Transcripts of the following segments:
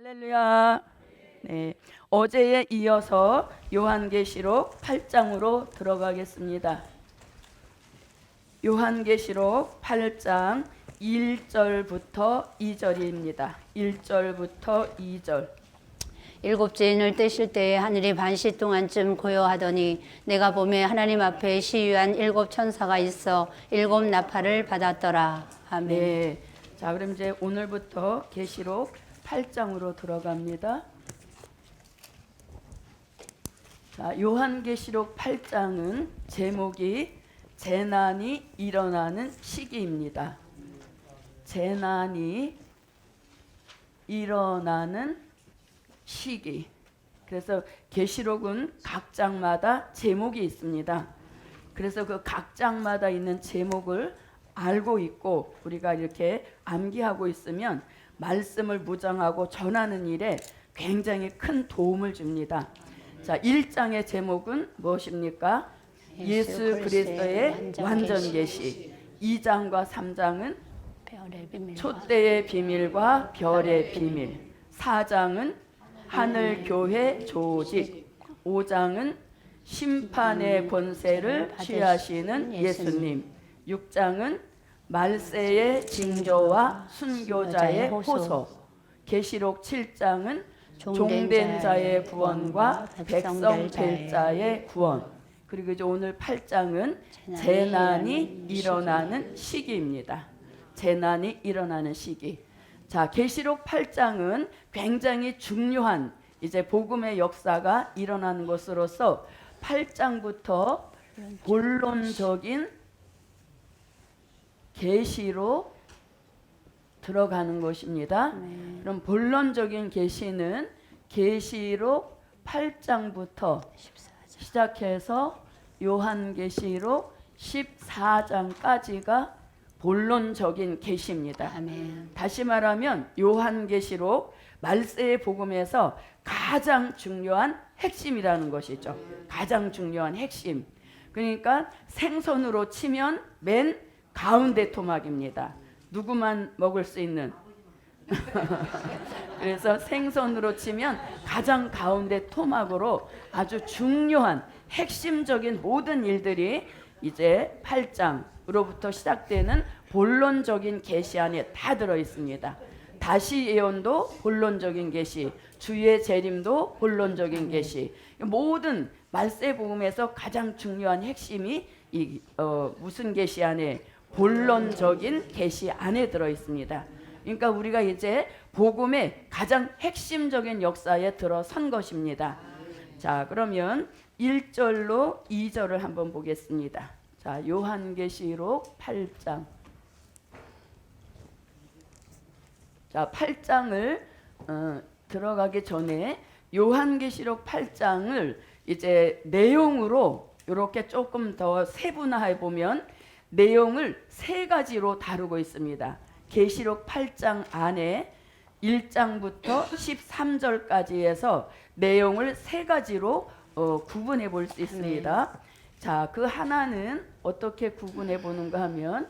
할렐루야. 네, 어제에 이어서 요한계시록 8장으로 들어가겠습니다. 요한계시록 8장 1절부터 2절입니다. 1절부터 2절. 일곱째 인을 떼실 때에 하늘이 반시 동안쯤 고요하더니 내가 보매 하나님 앞에 시위한 일곱 천사가 있어 일곱 나팔을 받았더라. 아멘. 네, 자 그럼 이제 오늘부터 계시록 8장으로 들어갑니다. 자, 요한계시록 8장은 제목이 재난이 일어나는 시기입니다. 재난이 일어나는 시기. 그래서 계시록은 각 장마다 제목이 있습니다. 그래서 그 각 장마다 있는 제목을 알고 있고 우리가 이렇게 암기하고 있으면 말씀을 묵상하고 전하는 일에 굉장히 큰 도움을 줍니다. 자, 1장의 제목은 무엇입니까? 예수 그리스도의 완전 계시. 2장과 3장은 촛대의 비밀과 별의 비밀. 4장은 하늘 교회 조직. 5장은 심판의 권세를 취하시는 예수님. 6장은 말세의 징조와 순교자의 호소. 계시록 7장은 종된 자의 구원과 백성 될 자의 구원. 그리고 이제 오늘 8장은 재난이 일어나는 시기입니다. 재난이 일어나는 시기. 자, 계시록 8장은 굉장히 중요한 이제 복음의 역사가 일어나는 것으로서 8장부터 본론적인 계시로 들어가는 것입니다. 그럼 본론적인 계시는 계시록 8장부터 시작해서 요한계시록 14장까지가 본론적인 계시입니다. 다시 말하면 요한계시록 말세의 복음에서 가장 중요한 핵심이라는 것이죠. 가장 중요한 핵심. 그러니까 생선으로 치면 맨 가운데 토막입니다. 누구만 먹을 수 있는. 그래서 생선으로 치면 가장 가운데 토막으로 아주 중요한 핵심적인 모든 일들이 이제 8장으로부터 시작되는 본론적인 계시 안에 다 들어 있습니다. 다시 예언도 본론적인 계시, 주의 재림도 본론적인 계시. 모든 말세 복음에서 가장 중요한 핵심이 무슨 계시 안에? 본론적인 계시 안에 들어 있습니다. 그러니까 우리가 이제 복음의 가장 핵심적인 역사에 들어선 것입니다. 자, 그러면 1절로 2절을 한번 보겠습니다. 자, 요한계시록 8장. 자, 8장을 들어가기 전에 요한계시록 8장을 이제 내용으로 이렇게 조금 더 세분화해 보면 내용을 세 가지로 다루고 있습니다. 계시록 8장 안에 1장부터 13절까지 해서 내용을 세 가지로 구분해 볼 수 있습니다. 자, 그 하나는 어떻게 구분해 보는가 하면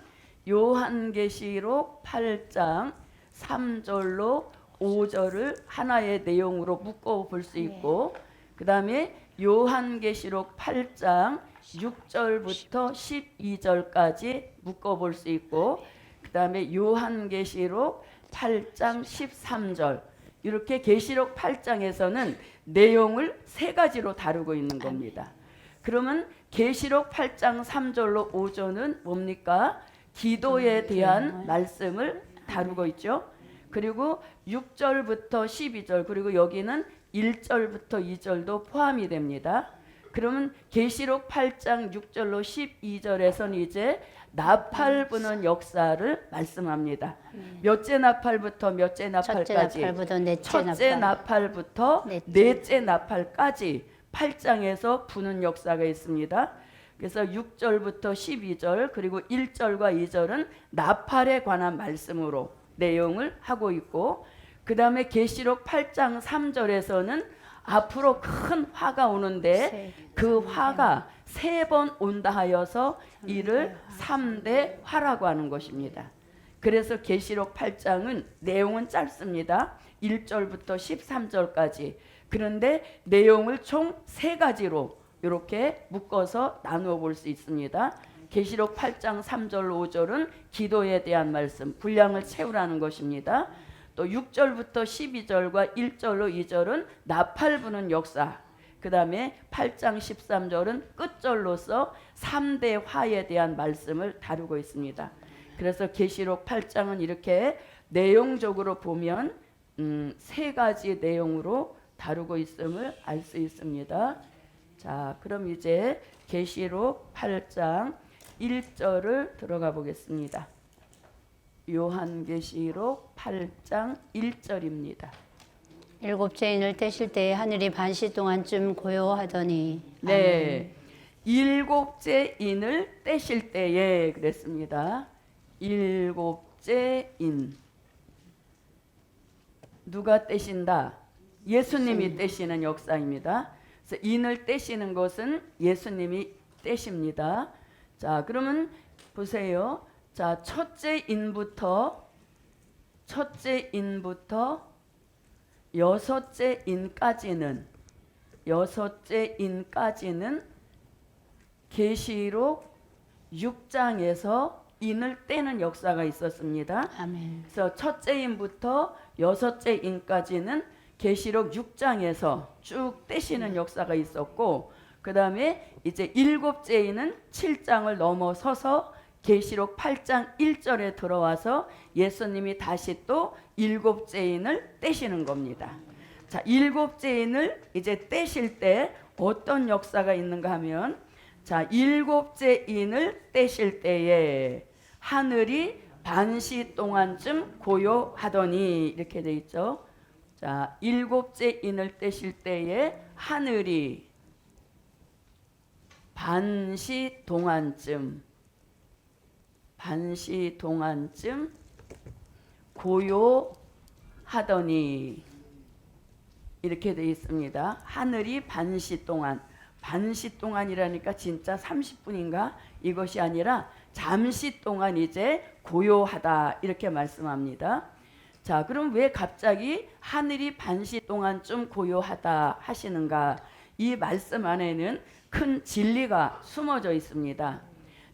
요한계시록 8장 3절로 5절을 하나의 내용으로 묶어 볼 수 있고 그 다음에 요한계시록 8장 6절부터 12절까지 묶어볼 수 있고 그 다음에 요한계시록 8장 13절 이렇게 계시록 8장에서는 내용을 세 가지로 다루고 있는 겁니다. 그러면 계시록 8장 3절로 5절은 뭡니까? 기도에 대한 말씀을 다루고 있죠. 그리고 6절부터 12절 그리고 여기는 1절부터 2절도 포함이 됩니다. 그러면 계시록 8장 6절로 12절에서는 이제 나팔 부는 역사를 말씀합니다. 몇째 나팔부터 몇째 나팔까지? 첫째 나팔부터 넷째 나팔까지 8장에서 부는 역사가 있습니다. 그래서 6절부터 12절 그리고 1절과 2절은 나팔에 관한 말씀으로 내용을 하고 있고 그 다음에 계시록 8장 3절에서는 앞으로 큰 화가 오는데 그 화가 3번 온다 하여서 이를 3대 화라고 하는 것입니다. 그래서 계시록 8장은 내용은 짧습니다. 1절부터 13절까지. 그런데 내용을 총 3가지로 이렇게 묶어서 나누어 볼 수 있습니다. 계시록 8장 3절 5절은 기도에 대한 말씀, 분량을 채우라는 것입니다. 또 6절부터 12절과 1절로 2절은 나팔 부는 역사, 그 다음에 8장 13절은 끝절로서 3대 화에 대한 말씀을 다루고 있습니다. 그래서 계시록 8장은 이렇게 내용적으로 보면 3가지 내용으로 다루고 있음을 알 수 있습니다. 자, 그럼 이제 계시록 8장 1절을 들어가 보겠습니다. 요한계시록 8장 1절입니다. 7째 인을 떼실 때에 하늘이 반시 동안쯤 고요하더니. 네, 7째 인을 떼실 때에 그랬습니다. 7째 인. 누가 떼신다? 예수님이 떼시는 역사입니다. 그래서 인을 떼시는 것은 예수님이 떼십니다. 자, 그러면 보세요. 자, 첫째 인부터 여섯째 인까지는 계시록 6장에서 인을 떼는 역사가 있었습니다. 아멘. 그래서 첫째 인부터 여섯째 인까지는 계시록 6장에서 쭉 떼시는 역사가 있었고, 그 다음에 이제 7째 인은 7장을 넘어서서 계시록 8장 1절에 들어와서 예수님이 다시 또 7째 인을 떼시는 겁니다. 자, 7째 인을 이제 떼실 때 어떤 역사가 있는가 하면, 자, 7째 인을 떼실 때에 하늘이 반시 동안쯤 고요하더니 이렇게 돼 있죠. 자, 7째 인을 떼실 때에 하늘이 반시 동안쯤 고요하더니 이렇게 되어 있습니다. 하늘이 반시 동안이라니까 진짜 30분인가 이것이 아니라 잠시 동안 이제 고요하다 이렇게 말씀합니다. 자, 그럼 왜 갑자기 하늘이 반시 동안쯤 고요하다 하시는가? 이 말씀 안에는 큰 진리가 숨어져 있습니다.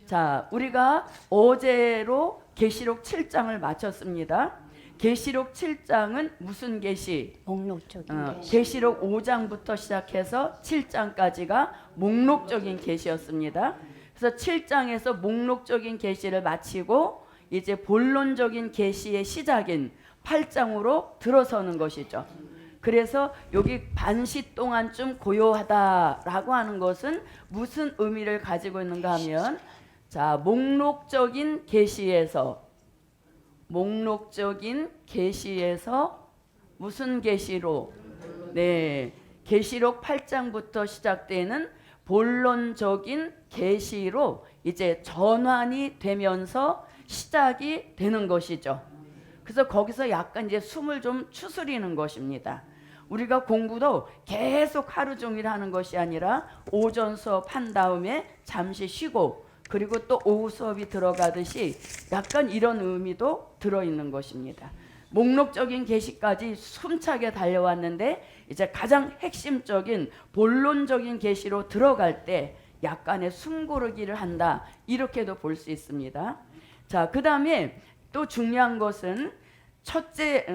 자, 우리가 어제로 계시록 7장을 마쳤습니다. 계시록 7장은 무슨 계시? 목록적인 계시. 계시록 5장부터 시작해서 7장까지가 목록적인 계시였습니다. 그래서 7장에서 목록적인 계시를 마치고 이제 본론적인 계시의 시작인 8장으로 들어서는 것이죠. 그래서 여기 반시 동안쯤 고요하다라고 하는 것은 무슨 의미를 가지고 있는가 하면, 자, 목록적인 계시에서 무슨 계시로? 네, 계시록 8장부터 시작되는 본론적인 계시로 이제 전환이 되면서 시작이 되는 것이죠. 그래서 거기서 약간 이제 숨을 좀 추스리는 것입니다. 우리가 공부도 계속 하루 종일 하는 것이 아니라 오전 수업 한 다음에 잠시 쉬고 그리고 또 오후 수업이 들어가듯이 약간 이런 의미도 들어있는 것입니다. 목록적인 계시까지 숨차게 달려왔는데 이제 가장 핵심적인 본론적인 계시로 들어갈 때 약간의 숨고르기를 한다, 이렇게도 볼 수 있습니다. 자, 그 다음에 또 중요한 것은 첫째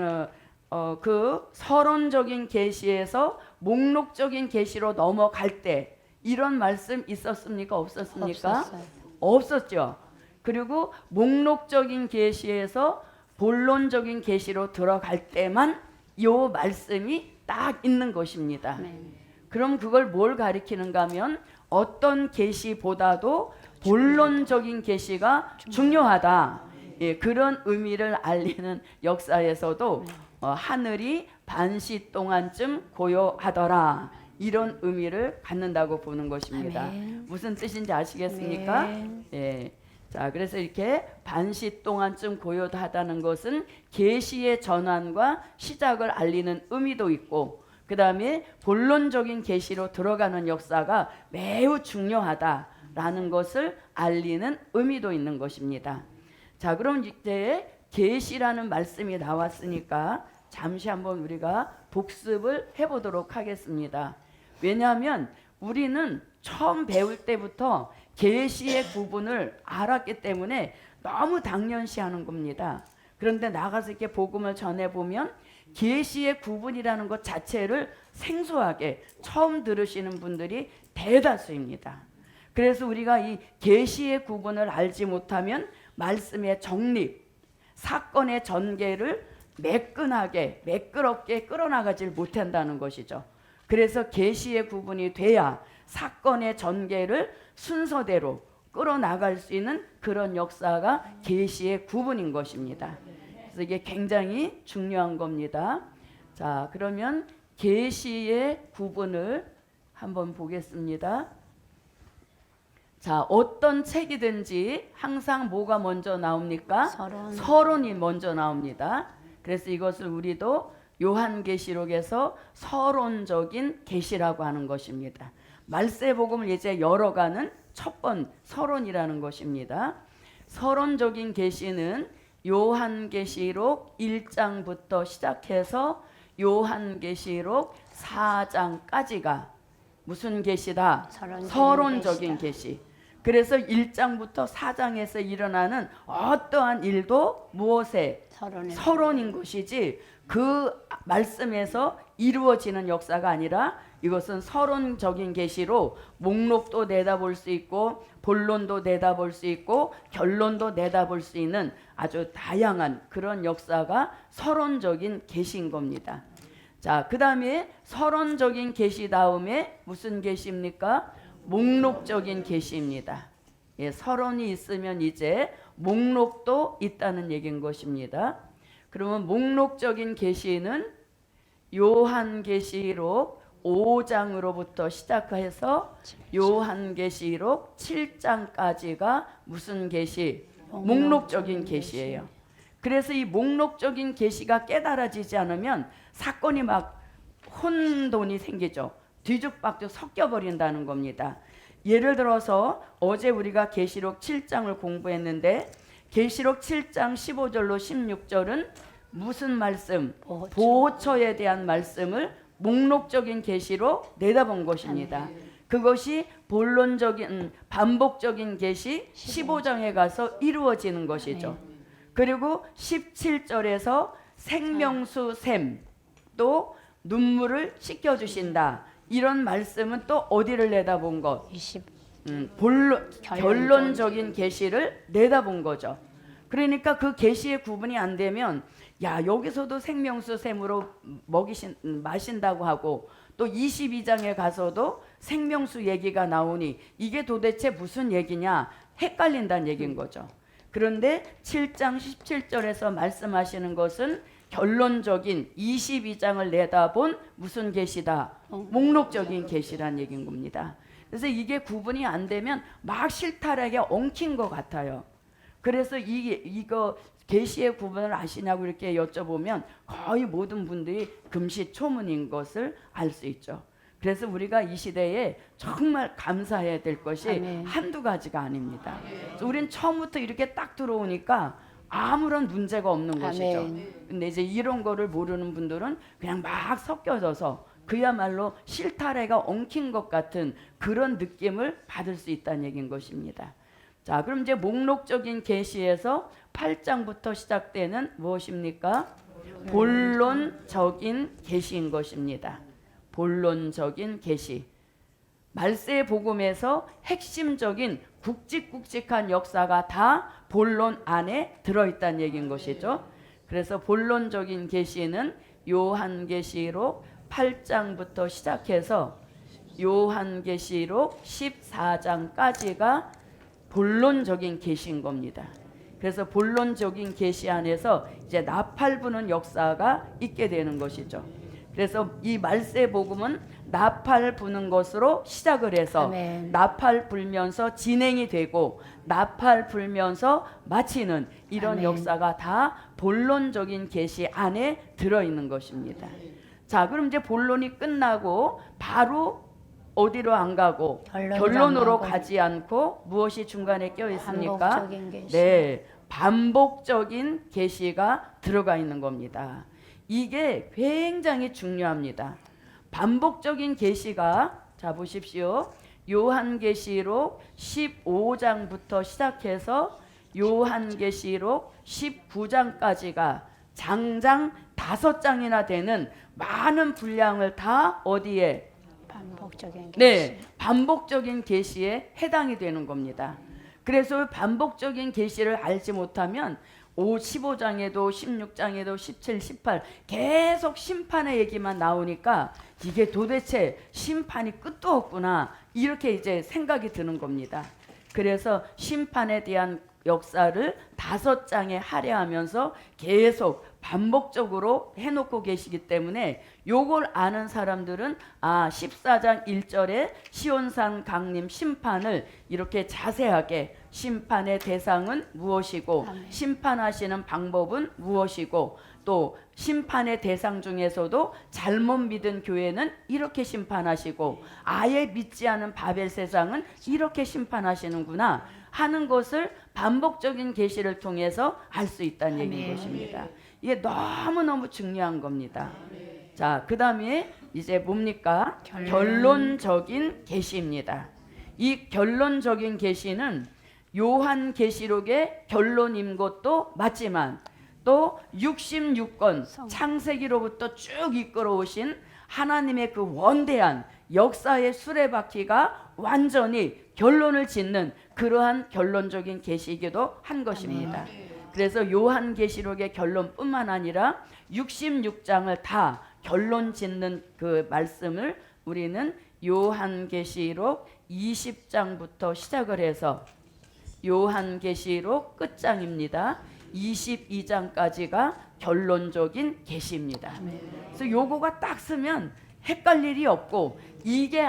그 서론적인 계시에서 목록적인 계시로 넘어갈 때 이런 말씀 있었습니까? 없었습니까? 없었어요. 없었죠. 그리고 목록적인 계시에서 본론적인 계시로 들어갈 때만 이 말씀이 딱 있는 것입니다. 네. 그럼 그걸 뭘 가리키는가 하면 어떤 계시보다도 본론적인 계시가 중요하다. 예, 그런 의미를 알리는 역사에서도 하늘이 반시 동안쯤 고요하더라, 이런 의미를 갖는다고 보는 것입니다. 아멘. 무슨 뜻인지 아시겠습니까? 네. 예. 자, 그래서 이렇게 반시 동안쯤 고요하다는 것은 계시의 전환과 시작을 알리는 의미도 있고, 그 다음에 본론적인 계시로 들어가는 역사가 매우 중요하다라는 것을 알리는 의미도 있는 것입니다. 자, 그럼 이제 계시라는 말씀이 나왔으니까 잠시 한번 우리가 복습을 해보도록 하겠습니다. 왜냐하면 우리는 처음 배울 때부터 계시의 구분을 알았기 때문에 너무 당연시하는 겁니다. 그런데 나가서 이렇게 복음을 전해보면 계시의 구분이라는 것 자체를 생소하게 처음 들으시는 분들이 대다수입니다. 그래서 우리가 이 계시의 구분을 알지 못하면 말씀의 정립, 사건의 전개를 매끈하게 매끄럽게 끌어나가질 못한다는 것이죠. 그래서 계시의 구분이 돼야 사건의 전개를 순서대로 끌어나갈 수 있는 그런 역사가 계시의 구분인 것입니다. 그래서 이게 굉장히 중요한 겁니다. 자, 그러면 계시의 구분을 한번 보겠습니다. 자, 어떤 책이든지 항상 뭐가 먼저 나옵니까? 서론이 먼저 나옵니다. 그래서 이것을 우리도 요한계시록에서 서론적인 계시라고 하는 것입니다. 말세복음을 이제 열어가는 첫 번 서론이라는 것입니다. 서론적인 계시는 요한계시록 1장부터 시작해서 요한계시록 4장까지가 무슨 계시다? 서론적인 계시. 그래서 1장부터 4장에서 일어나는 어떠한 일도 무엇에? 서론인 것이지 그 말씀에서 이루어지는 역사가 아니라 이것은 서론적인 계시로 목록도 내다볼 수 있고 본론도 내다볼 수 있고 결론도 내다볼 수 있는 아주 다양한 그런 역사가 서론적인 계시인 겁니다. 자, 그 다음에 서론적인 계시 다음에 무슨 계시입니까? 목록적인 계시입니다. 예, 서론이 있으면 이제 목록도 있다는 얘기인 것입니다. 그러면 목록적인 계시는 요한계시록 5장으로부터 시작해서 요한계시록 7장까지가 무슨 계시? 목록적인 계시예요. 그래서 이 목록적인 계시가 깨달아지지 않으면 사건이 막 혼돈이 생기죠. 뒤죽박죽 섞여버린다는 겁니다. 예를 들어서 어제 우리가 계시록 7장을 공부했는데 계시록 7장 15절로 16절은 무슨 말씀? 보호처에 대한 말씀을 목록적인 계시로 내다본 것입니다. 그것이 본론적인 반복적인 계시 15장에 가서 이루어지는 것이죠. 그리고 17절에서 생명수 샘 또 눈물을 씻겨주신다. 이런 말씀은 또 어디를 내다본 것? 결론적인 계시를 내다본 거죠. 그러니까 그 계시의 구분이 안 되면 야, 여기서도 생명수 샘으로 마신다고 하고 또 22장에 가서도 생명수 얘기가 나오니 이게 도대체 무슨 얘기냐 헷갈린다는 얘기인 거죠. 그런데 7장 17절에서 말씀하시는 것은 결론적인 22장을 내다본 무슨 계시다? 목록적인 계시란 얘기인 겁니다. 그래서 이게 구분이 안 되면 막 실타래게 엉킨 것 같아요. 그래서 이거 계시의 구분을 아시냐고 이렇게 여쭤보면 거의 모든 분들이 금시초문인 것을 알 수 있죠. 그래서 우리가 이 시대에 정말 감사해야 될 것이 한두 가지가 아닙니다. 우린 처음부터 이렇게 딱 들어오니까 아무런 문제가 없는 것이죠. 근데 이제 이런 거를 모르는 분들은 그냥 막 섞여져서 그야말로 실타래가 엉킨 것 같은 그런 느낌을 받을 수 있다는 얘기인 것입니다. 자, 그럼 이제 목록적인 계시에서 8장부터 시작되는 무엇입니까? 본론적인 계시인 것입니다. 본론적인 계시. 말세 복음에서 핵심적인 굵직굵직한 역사가 다 본론 안에 들어있다는 얘기인 것이죠. 그래서 본론적인 계시는 요한계시록 8장부터 시작해서 요한계시록 14장까지가 본론적인 계시인 겁니다. 그래서 본론적인 계시 안에서 이제 나팔 부는 역사가 있게 되는 것이죠. 그래서 이 말세 복음은 나팔 부는 것으로 시작을 해서 나팔 불면서 진행이 되고 나팔 불면서 마치는 이런 역사가 다 본론적인 계시 안에 들어있는 것입니다. 자, 그럼 이제 본론이 끝나고 바로 어디로 안 가고 결론으로 가지 않고 무엇이 중간에 껴 있습니까? 네, 반복적인 계시가 들어가 있는 겁니다. 이게 굉장히 중요합니다. 반복적인 계시가 자 보십시오. 요한계시록 15장부터 시작해서 요한계시록 19장까지가 장장 5장이나 되는 많은 분량을 다 어디에 반복적인 계시. 네, 반복적인 계시에 해당이 되는 겁니다. 그래서 반복적인 계시를 알지 못하면 15장에도 16장에도 17, 18 계속 심판의 얘기만 나오니까 이게 도대체 심판이 끝도 없구나 이렇게 이제 생각이 드는 겁니다. 그래서 심판에 대한 역사를 5장에 할애하면서 계속 반복적으로 해놓고 계시기 때문에 요걸 아는 사람들은 14장 1절에 시온산 강림 심판을 이렇게 자세하게 심판의 대상은 무엇이고 심판하시는 방법은 무엇이고 또 심판의 대상 중에서도 잘못 믿은 교회는 이렇게 심판하시고 아예 믿지 않은 바벨 세상은 이렇게 심판하시는구나 하는 것을 반복적인 계시를 통해서 알 수 있다는 얘기인 것입니다. 이게 너무너무 중요한 겁니다. 자, 그 다음에 이제 뭡니까? 결론적인 계시입니다. 이 결론적인 계시는 요한계시록의 결론인 것도 맞지만 또 66권 창세기로부터 쭉 이끌어오신 하나님의 그 원대한 역사의 수레바퀴가 완전히 결론을 짓는 그러한 결론적인 계시이기도 한 것입니다. 그래서 요한계시록의 결론뿐만 아니라 66장을 다 결론 짓는 그 말씀을 우리는 요한계시록 20장부터 시작을 해서 요한계시록 끝장입니다. 22장까지가 결론적인 계시입니다. 그래서 요거가 딱 쓰면 헷갈릴 일이 없고 이게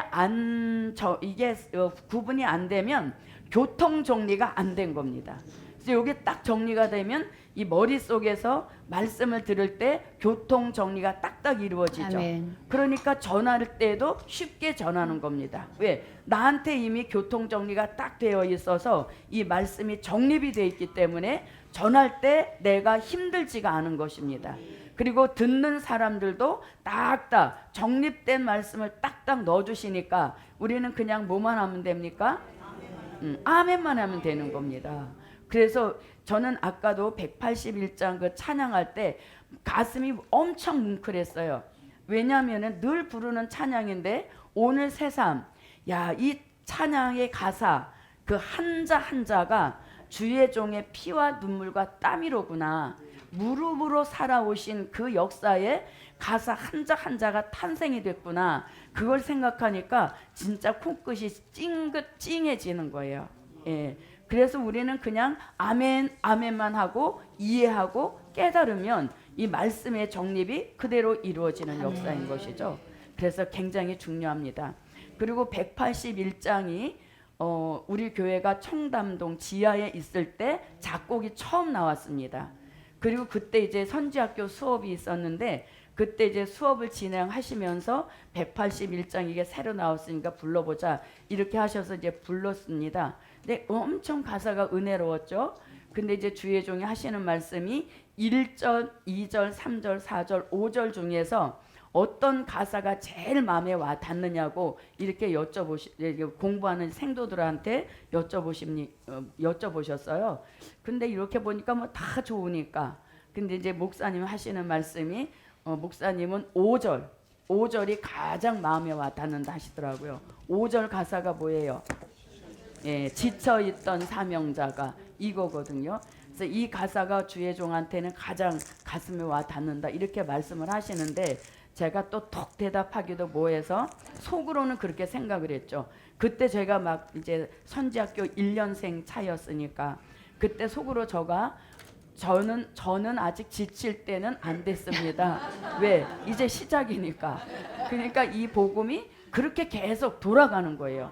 구분이 안 되면 교통 정리가 안 된 겁니다. 그래서 이게 딱 정리가 되면 이 머릿속에서 말씀을 들을 때 교통 정리가 딱딱 이루어지죠. 아멘. 그러니까 전할 때도 쉽게 전하는 겁니다. 왜? 나한테 이미 교통 정리가 딱 되어 있어서 이 말씀이 정립이 되어 있기 때문에 전할 때 내가 힘들지가 않은 것입니다. 그리고 듣는 사람들도 딱딱 정립된 말씀을 딱딱 넣어주시니까 우리는 그냥 뭐만 하면 됩니까? 아멘만 하면 되는 겁니다. 그래서 저는 아까도 181장 그 찬양할 때 가슴이 엄청 뭉클했어요. 왜냐하면 늘 부르는 찬양인데 오늘 새삼 이 찬양의 가사 그 한자 한자가 주의 종의 피와 눈물과 땀이로구나. 무릎으로 살아오신 그 역사에 가사 한자 한자가 탄생이 됐구나. 그걸 생각하니까 진짜 콩끝이 찡해지는 거예요. 예. 그래서 우리는 그냥 아멘 아멘만 하고 이해하고 깨달으면 이 말씀의 정립이 그대로 이루어지는 역사인 것이죠. 그래서 굉장히 중요합니다. 그리고 181장이 우리 교회가 청담동 지하에 있을 때 작곡이 처음 나왔습니다. 그리고 그때 이제 선지학교 수업이 있었는데 그때 이제 수업을 진행하시면서 181장 이게 새로 나왔으니까 불러보자 이렇게 하셔서 이제 불렀습니다. 근데 엄청 가사가 은혜로웠죠. 근데 이제 주의 종이 하시는 말씀이 1절, 2절, 3절, 4절, 5절 중에서 어떤 가사가 제일 마음에 와 닿느냐고 이렇게 공부하는 생도들한테 여쭤보셨어요. 근데 이렇게 보니까 뭐 다 좋으니까. 근데 이제 목사님 하시는 말씀이 목사님은 5절이 가장 마음에 와 닿는다 하시더라고요. 5절 가사가 뭐예요? 예, 지쳐있던 사명자가 이거거든요. 그래서 이 가사가 주의 종한테는 가장 가슴에 와 닿는다 이렇게 말씀을 하시는데 제가 또 톡 대답하기도 뭐해서 속으로는 그렇게 생각을 했죠. 그때 제가 막 이제 선지학교 1년생 차였으니까 그때 속으로 저는 아직 지칠 때는 안 됐습니다. 왜? 이제 시작이니까. 그러니까 이 복음이 그렇게 계속 돌아가는 거예요.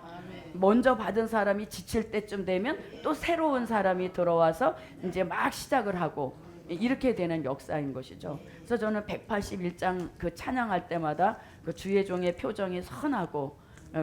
먼저 받은 사람이 지칠 때쯤 되면 또 새로운 사람이 들어와서 이제 막 시작을 하고 이렇게 되는 역사인 것이죠. 그래서 저는 181장 그 찬양할 때마다 그 주의 종의 표정이 선하고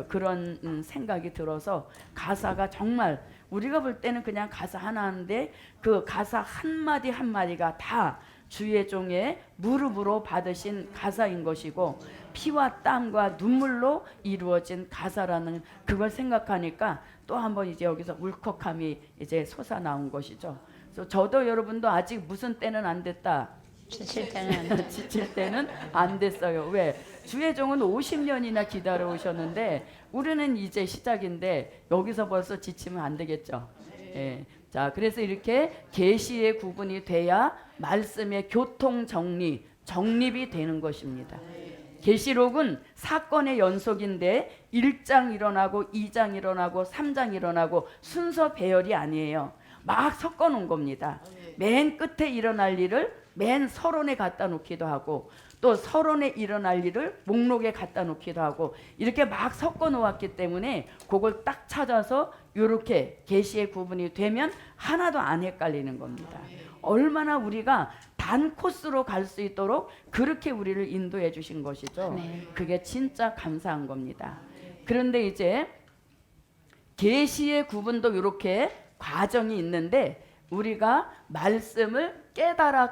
그런 생각이 들어서 가사가 정말 우리가 볼 때는 그냥 가사 하나인데 그 가사 한마디 한마디가 다 주의 종의 무릎으로 받으신 가사인 것이고 피와 땀과 눈물로 이루어진 가사라는 그걸 생각하니까 또 한번 이제 여기서 울컥함이 이제 솟아나온 것이죠. 그래서 저도 여러분도 아직 무슨 때는 안 됐다. 지칠 때는 지칠 때는 안 됐어요. 왜? 주의 종은 50년이나 기다려 오셨는데 우리는 이제 시작인데 여기서 벌써 지치면 안 되겠죠. 예. 자, 그래서 이렇게 계시의 구분이 돼야 말씀의 교통 정립이 되는 것입니다. 계시록은 사건의 연속인데 1장 일어나고 2장 일어나고 3장 일어나고 순서 배열이 아니에요. 막 섞어 놓은 겁니다. 맨 끝에 일어날 일을 맨 서론에 갖다 놓기도 하고 또 서론에 일어날 일을 목록에 갖다 놓기도 하고 이렇게 막 섞어 놓았기 때문에 그걸 딱 찾아서 이렇게 계시의 구분이 되면 하나도 안 헷갈리는 겁니다. 얼마나 우리가 단 코스로 갈 수 있도록 그렇게 우리를 인도해 주신 것이죠. 그게 진짜 감사한 겁니다. 그런데 이제 계시의 구분도 이렇게 과정이 있는데 우리가 말씀을 깨달아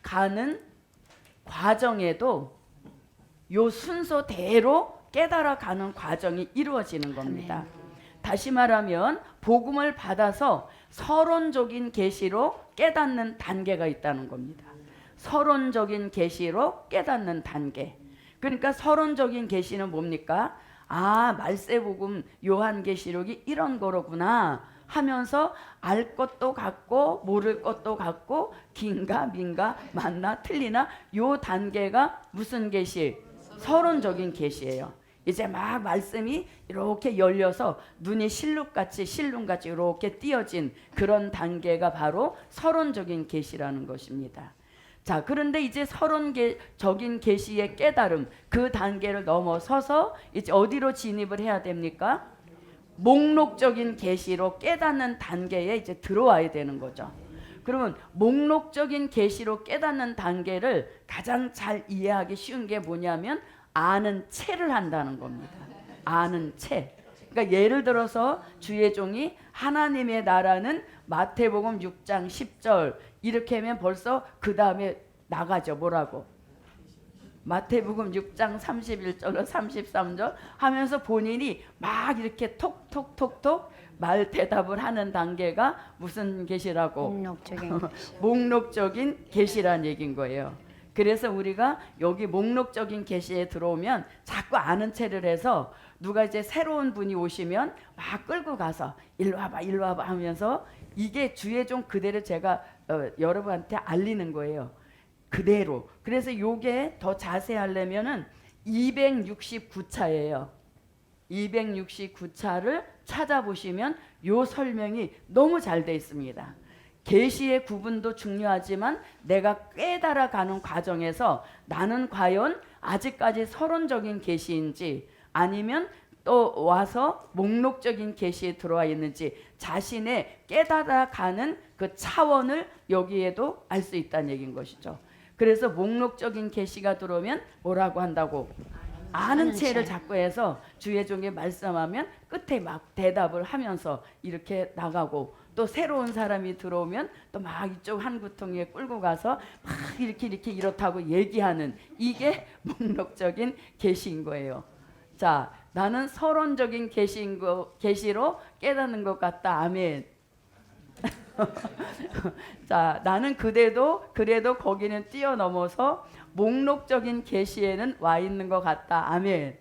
가는 과정에도 요 순서대로 깨달아 가는 과정이 이루어지는 겁니다. 다시 말하면 복음을 받아서 서론적인 계시로 깨닫는 단계가 있다는 겁니다. 서론적인 계시로 깨닫는 단계. 그러니까 서론적인 계시는 뭡니까? 아, 말세복음 요한계시록이 이런 거로구나 하면서 알 것도 같고 모를 것도 같고 긴가 민가 맞나 틀리나 요 단계가 무슨 계시? 서론적인 계시예요. 이제 막 말씀이 이렇게 열려서 눈이 실눈같이 이렇게 띄어진 그런 단계가 바로 서론적인 계시라는 것입니다. 자, 그런데 이제 서론적인 계시의 깨달음 그 단계를 넘어서서 이제 어디로 진입을 해야 됩니까? 목록적인 계시로 깨닫는 단계에 이제 들어와야 되는 거죠. 그러면 목록적인 계시로 깨닫는 단계를 가장 잘 이해하기 쉬운 게 뭐냐면 아는 체를 한다는 겁니다. 아는 체. 그러니까 예를 들어서 주의 종이 하나님의 나라는 마태복음 6장 10절 이렇게 하면 벌써 그 다음에 나가죠. 뭐라고? 마태복음 6장 31절 33절 하면서 본인이 막 이렇게 톡톡톡톡 말 대답을 하는 단계가 무슨 계시라고? 목록적인 계시란 얘기인 거예요. 그래서 우리가 여기 목록적인 계시에 들어오면 자꾸 아는 체를 해서 누가 이제 새로운 분이 오시면 막 끌고 가서 일로 와봐 하면서 이게 주의 종 그대로 제가 여러분한테 알리는 거예요. 그대로. 그래서 요게 더 자세히 하려면은 269차예요. 269차를 찾아보시면 요 설명이 너무 잘 돼 있습니다. 계시의 구분도 중요하지만 내가 깨달아가는 과정에서 나는 과연 아직까지 서론적인 계시인지 아니면 또 와서 목록적인 계시에 들어와 있는지 자신의 깨달아가는 그 차원을 여기에도 알 수 있다는 얘기인 것이죠. 그래서 목록적인 계시가 들어오면 뭐라고 한다고? 아는 체를 자꾸 해서 주의 종에 말씀하면 끝에 막 대답을 하면서 이렇게 나가고 또 새로운 사람이 들어오면 또 막 이쪽 한 구덩이에 끌고 가서 막 이렇게 이렇다고 얘기하는 이게 목록적인 계시인 거예요. 자, 나는 서론적인 계시로 깨닫는 것 같다. 아멘. 자, 나는 그래도 거기는 뛰어넘어서 목록적인 계시에는 와 있는 것 같다. 아멘.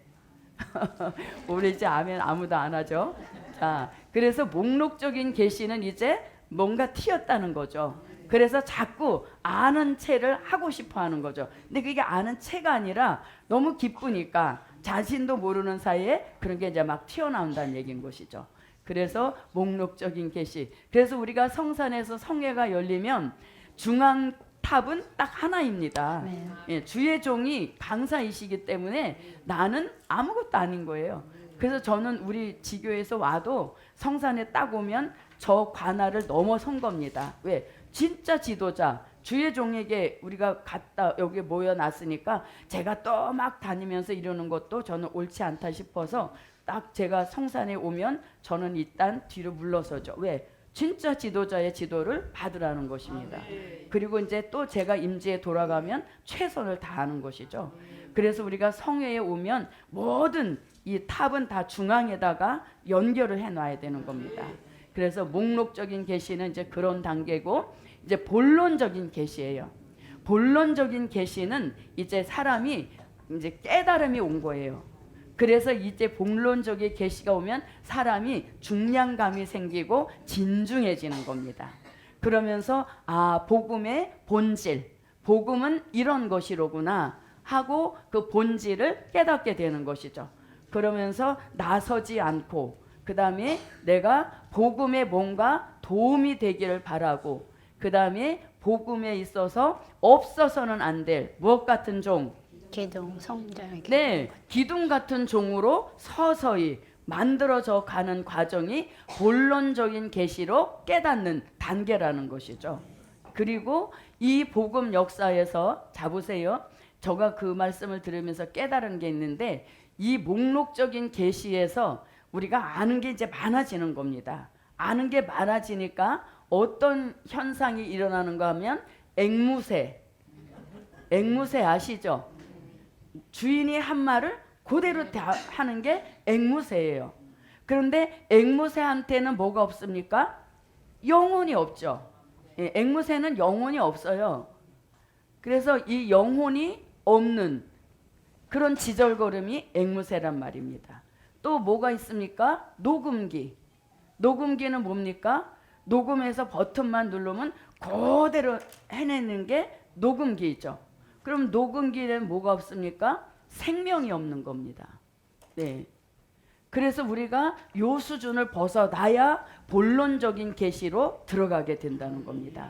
우리 이제 아멘 아무도 안 하죠. 자, 그래서 목록적인 계시는 이제 뭔가 튀었다는 거죠. 그래서 자꾸 아는 체를 하고 싶어 하는 거죠. 근데 그게 아는 체가 아니라 너무 기쁘니까 자신도 모르는 사이에 그런 게 이제 막 튀어나온다는 얘기인 것이죠. 그래서 목록적인 계시. 그래서 우리가 성산에서 성회가 열리면 중앙탑은 딱 하나입니다. 예, 주의 종이 강사이시기 때문에 나는 아무것도 아닌 거예요. 그래서 저는 우리 지교에서 와도 성산에 딱 오면 저 관할을 넘어선 겁니다. 왜? 진짜 지도자 주의 종에게 우리가 갔다 여기 모여놨으니까 제가 또 막 다니면서 이러는 것도 저는 옳지 않다 싶어서 딱 제가 성산에 오면 저는 일단 뒤로 물러서죠. 왜? 진짜 지도자의 지도를 받으라는 것입니다. 그리고 이제 또 제가 임지에 돌아가면 최선을 다하는 것이죠. 그래서 우리가 성회에 오면 모든 이 탑은 다 중앙에다가 연결을 해놔야 되는 겁니다. 그래서 목록적인 계시는 이제 그런 단계고, 이제 본론적인 계시예요. 본론적인 계시는 이제 사람이 이제 깨달음이 온 거예요. 그래서 이제 본론적인 계시가 오면 사람이 중량감이 생기고 진중해지는 겁니다. 그러면서 복음의 본질, 복음은 이런 것이로구나 하고 그 본질을 깨닫게 되는 것이죠. 그러면서 나서지 않고, 그 다음에 내가 복음에 뭔가 도움이 되기를 바라고, 그 다음에 복음에 있어서 없어서는 안 될 무엇 같은 종? 기둥, 성장. 네, 기둥 같은 종으로 서서히 만들어져 가는 과정이 본론적인 계시로 깨닫는 단계라는 것이죠. 그리고 이 복음 역사에서 잡으세요. 제가 그 말씀을 들으면서 깨달은 게 있는데, 이 목록적인 계시에서 우리가 아는 게 이제 많아지는 겁니다. 아는 게 많아지니까 어떤 현상이 일어나는가 하면 앵무새 아시죠? 주인이 한 말을 그대로 하는 게 앵무새예요. 그런데 앵무새한테는 뭐가 없습니까? 영혼이 없죠. 예, 앵무새는 영혼이 없어요. 그래서 이 영혼이 없는 그런 지절걸음이 앵무새란 말입니다. 또 뭐가 있습니까? 녹음기. 녹음기는 뭡니까? 녹음해서 버튼만 누르면 그대로 해내는 게 녹음기죠. 그럼 녹음기에는 뭐가 없습니까? 생명이 없는 겁니다. 네. 그래서 우리가 요 수준을 벗어나야 본론적인 계시로 들어가게 된다는 겁니다.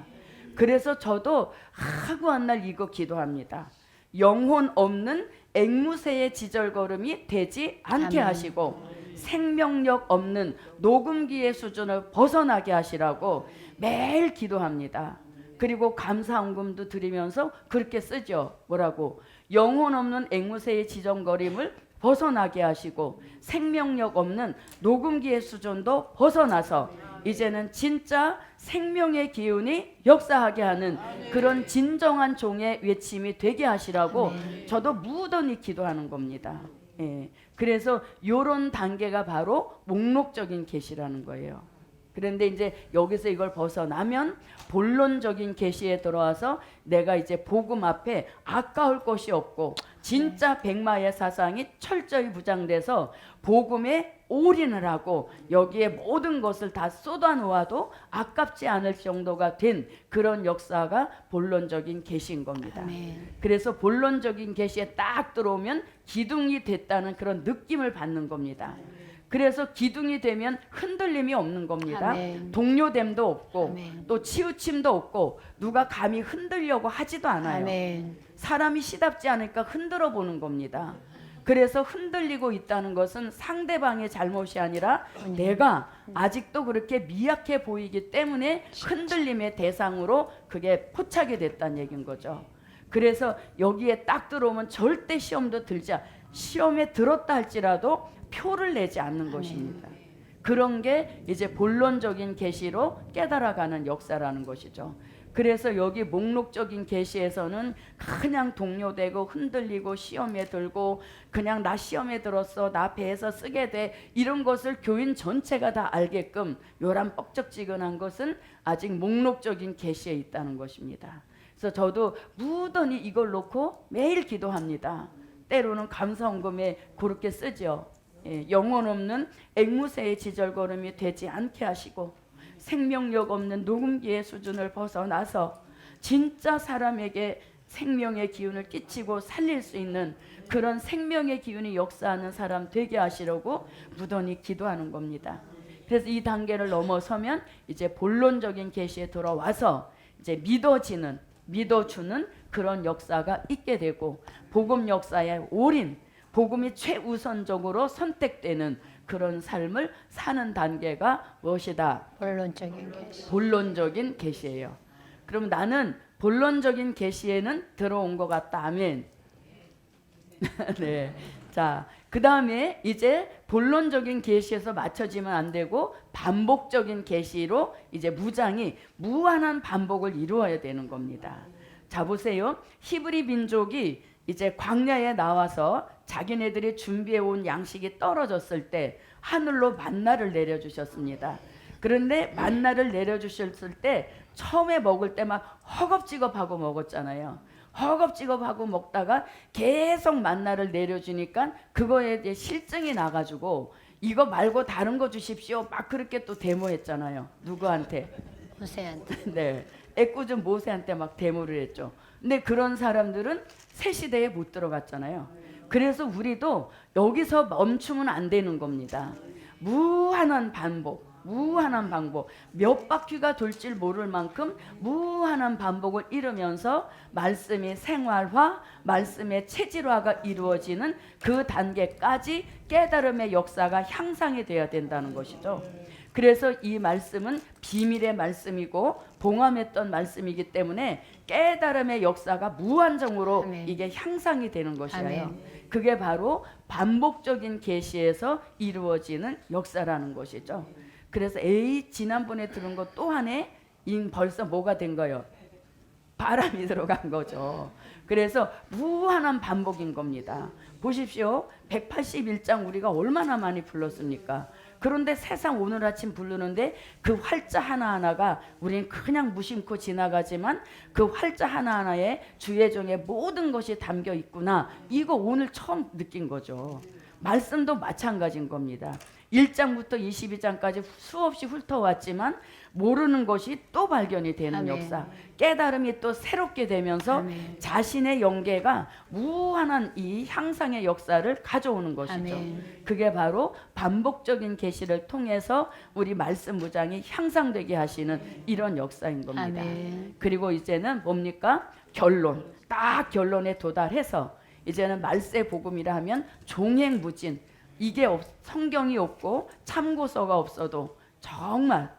그래서 저도 하루한 날 이거 기도합니다. 영혼 없는 앵무새의 지절걸음이 되지 않게 아멘. 하시고, 생명력 없는 녹음기의 수준을 벗어나게 하시라고 매일 기도합니다. 그리고 감사헌금도 드리면서 그렇게 쓰죠. 뭐라고? 영혼 없는 앵무새의 지정거림을 벗어나게 하시고, 생명력 없는 녹음기의 수준도 벗어나서 이제는 진짜 생명의 기운이 역사하게 하는 그런 진정한 종의 외침이 되게 하시라고 저도 무던히 기도하는 겁니다. 예. 그래서 이런 단계가 바로 목록적인 계시라는 거예요. 그런데 이제 여기서 이걸 벗어나면 본론적인 계시에 들어와서 내가 이제 복음 앞에 아까울 것이 없고 진짜 백마의 사상이 철저히 부장돼서 복음에 올인을 하고 여기에 모든 것을 다 쏟아 놓아도 아깝지 않을 정도가 된 그런 역사가 본론적인 계시인 겁니다. 아멘. 그래서 본론적인 계시에 딱 들어오면 기둥이 됐다는 그런 느낌을 받는 겁니다. 그래서 기둥이 되면 흔들림이 없는 겁니다. 아멘. 동요됨도 없고 아멘. 또 치우침도 없고 누가 감히 흔들려고 하지도 않아요. 아멘. 사람이 시답지 않으니까 흔들어 보는 겁니다. 그래서 흔들리고 있다는 것은 상대방의 잘못이 아니라 내가 아직도 그렇게 미약해 보이기 때문에 흔들림의 대상으로 그게 포착이 됐다는 얘기인 거죠. 그래서 여기에 딱 들어오면 절대 시험도 들지 시험에 들었다 할지라도 표를 내지 않는 것입니다. 그런 게 이제 본론적인 계시로 깨달아가는 역사라는 것이죠. 그래서 여기 목록적인 계시에서는 그냥 동요되고 흔들리고 시험에 들고 그냥 나 시험에 들었어 나 배에서 쓰게 돼 이런 것을 교인 전체가 다 알게끔 요란 뻑적지근한 것은 아직 목록적인 계시에 있다는 것입니다. 그래서 저도 무던히 이걸 놓고 매일 기도합니다. 때로는 감사헌금에 그렇게 쓰죠. 예, 영혼 없는 앵무새의 지절걸음이 되지 않게 하시고 생명력 없는 녹음기의 수준을 벗어나서 진짜 사람에게 생명의 기운을 끼치고 살릴 수 있는 그런 생명의 기운이 역사하는 사람 되게 하시려고 무던히 기도하는 겁니다. 그래서 이 단계를 넘어서면 이제 본론적인 계시에 들어와서 이제 믿어주는 그런 역사가 있게 되고 복음 역사에 올인 복음이 최우선적으로 선택되는 그런 삶을 사는 단계가 무엇이다? 본론적인 계시. 본론적인 계시예요. 그럼 나는 본론적인 계시에는 들어온 것 같다. 아멘. 네, 자, 그 다음에 이제 본론적인 계시에서 맞춰지면 안 되고 반복적인 계시로 이제 무장이 무한한 반복을 이루어야 되는 겁니다. 자, 보세요. 히브리 민족이 이제 광야에 나와서 자기네들이 준비해 온 양식이 떨어졌을 때 하늘로 만나를 내려주셨습니다. 그런데 만나를 내려주셨을 때 처음에 먹을 때 막 허겁지겁하고 먹었잖아요. 허겁지겁하고 먹다가 계속 만나를 내려주니까 그거에 이제 실증이 나가지고 이거 말고 다른 거 주십시오. 막 그렇게 또 데모했잖아요. 누구한테? 모세한테. 네, 애꿎은 모세한테 막 데모를 했죠. 근데 그런 사람들은 새 시대에 못 들어갔잖아요. 그래서 우리도 여기서 멈추면 안 되는 겁니다. 무한한 반복, 무한한 반복, 몇 바퀴가 돌질 모를 만큼 무한한 반복을 이루면서 말씀이 생활화, 말씀의 체질화가 이루어지는 그 단계까지 깨달음의 역사가 향상이 되어야 된다는 것이죠. 그래서 이 말씀은 비밀의 말씀이고 봉함했던 말씀이기 때문에 깨달음의 역사가 무한정으로 아멘. 이게 향상이 되는 것이에요. 아멘. 그게 바로 반복적인 계시에서 이루어지는 역사라는 것이죠. 그래서 지난번에 들은 것 또한에 벌써 뭐가 된 거예요? 바람이 들어간 거죠. 그래서 무한한 반복인 겁니다. 보십시오. 181장 우리가 얼마나 많이 불렀습니까? 그런데 세상 오늘 아침 부르는데 그 활자 하나하나가 우리는 그냥 무심코 지나가지만 그 활자 하나하나에 주의 종의 모든 것이 담겨 있구나. 이거 오늘 처음 느낀 거죠. 말씀도 마찬가지인 겁니다. 1장부터 22장까지 수없이 훑어왔지만 모르는 것이 또 발견이 되는 아멘. 역사, 깨달음이 또 새롭게 되면서 아멘. 자신의 영계가 무한한 이 향상의 역사를 가져오는 것이죠. 아멘. 그게 바로 반복적인 계시를 통해서 우리 말씀 무장이 향상되게 하시는 이런 역사인 겁니다. 아멘. 그리고 이제는 뭡니까? 결론. 딱 결론에 도달해서 이제는 말세 복음이라 하면 종횡무진, 이게 성경이 없고 참고서가 없어도 정말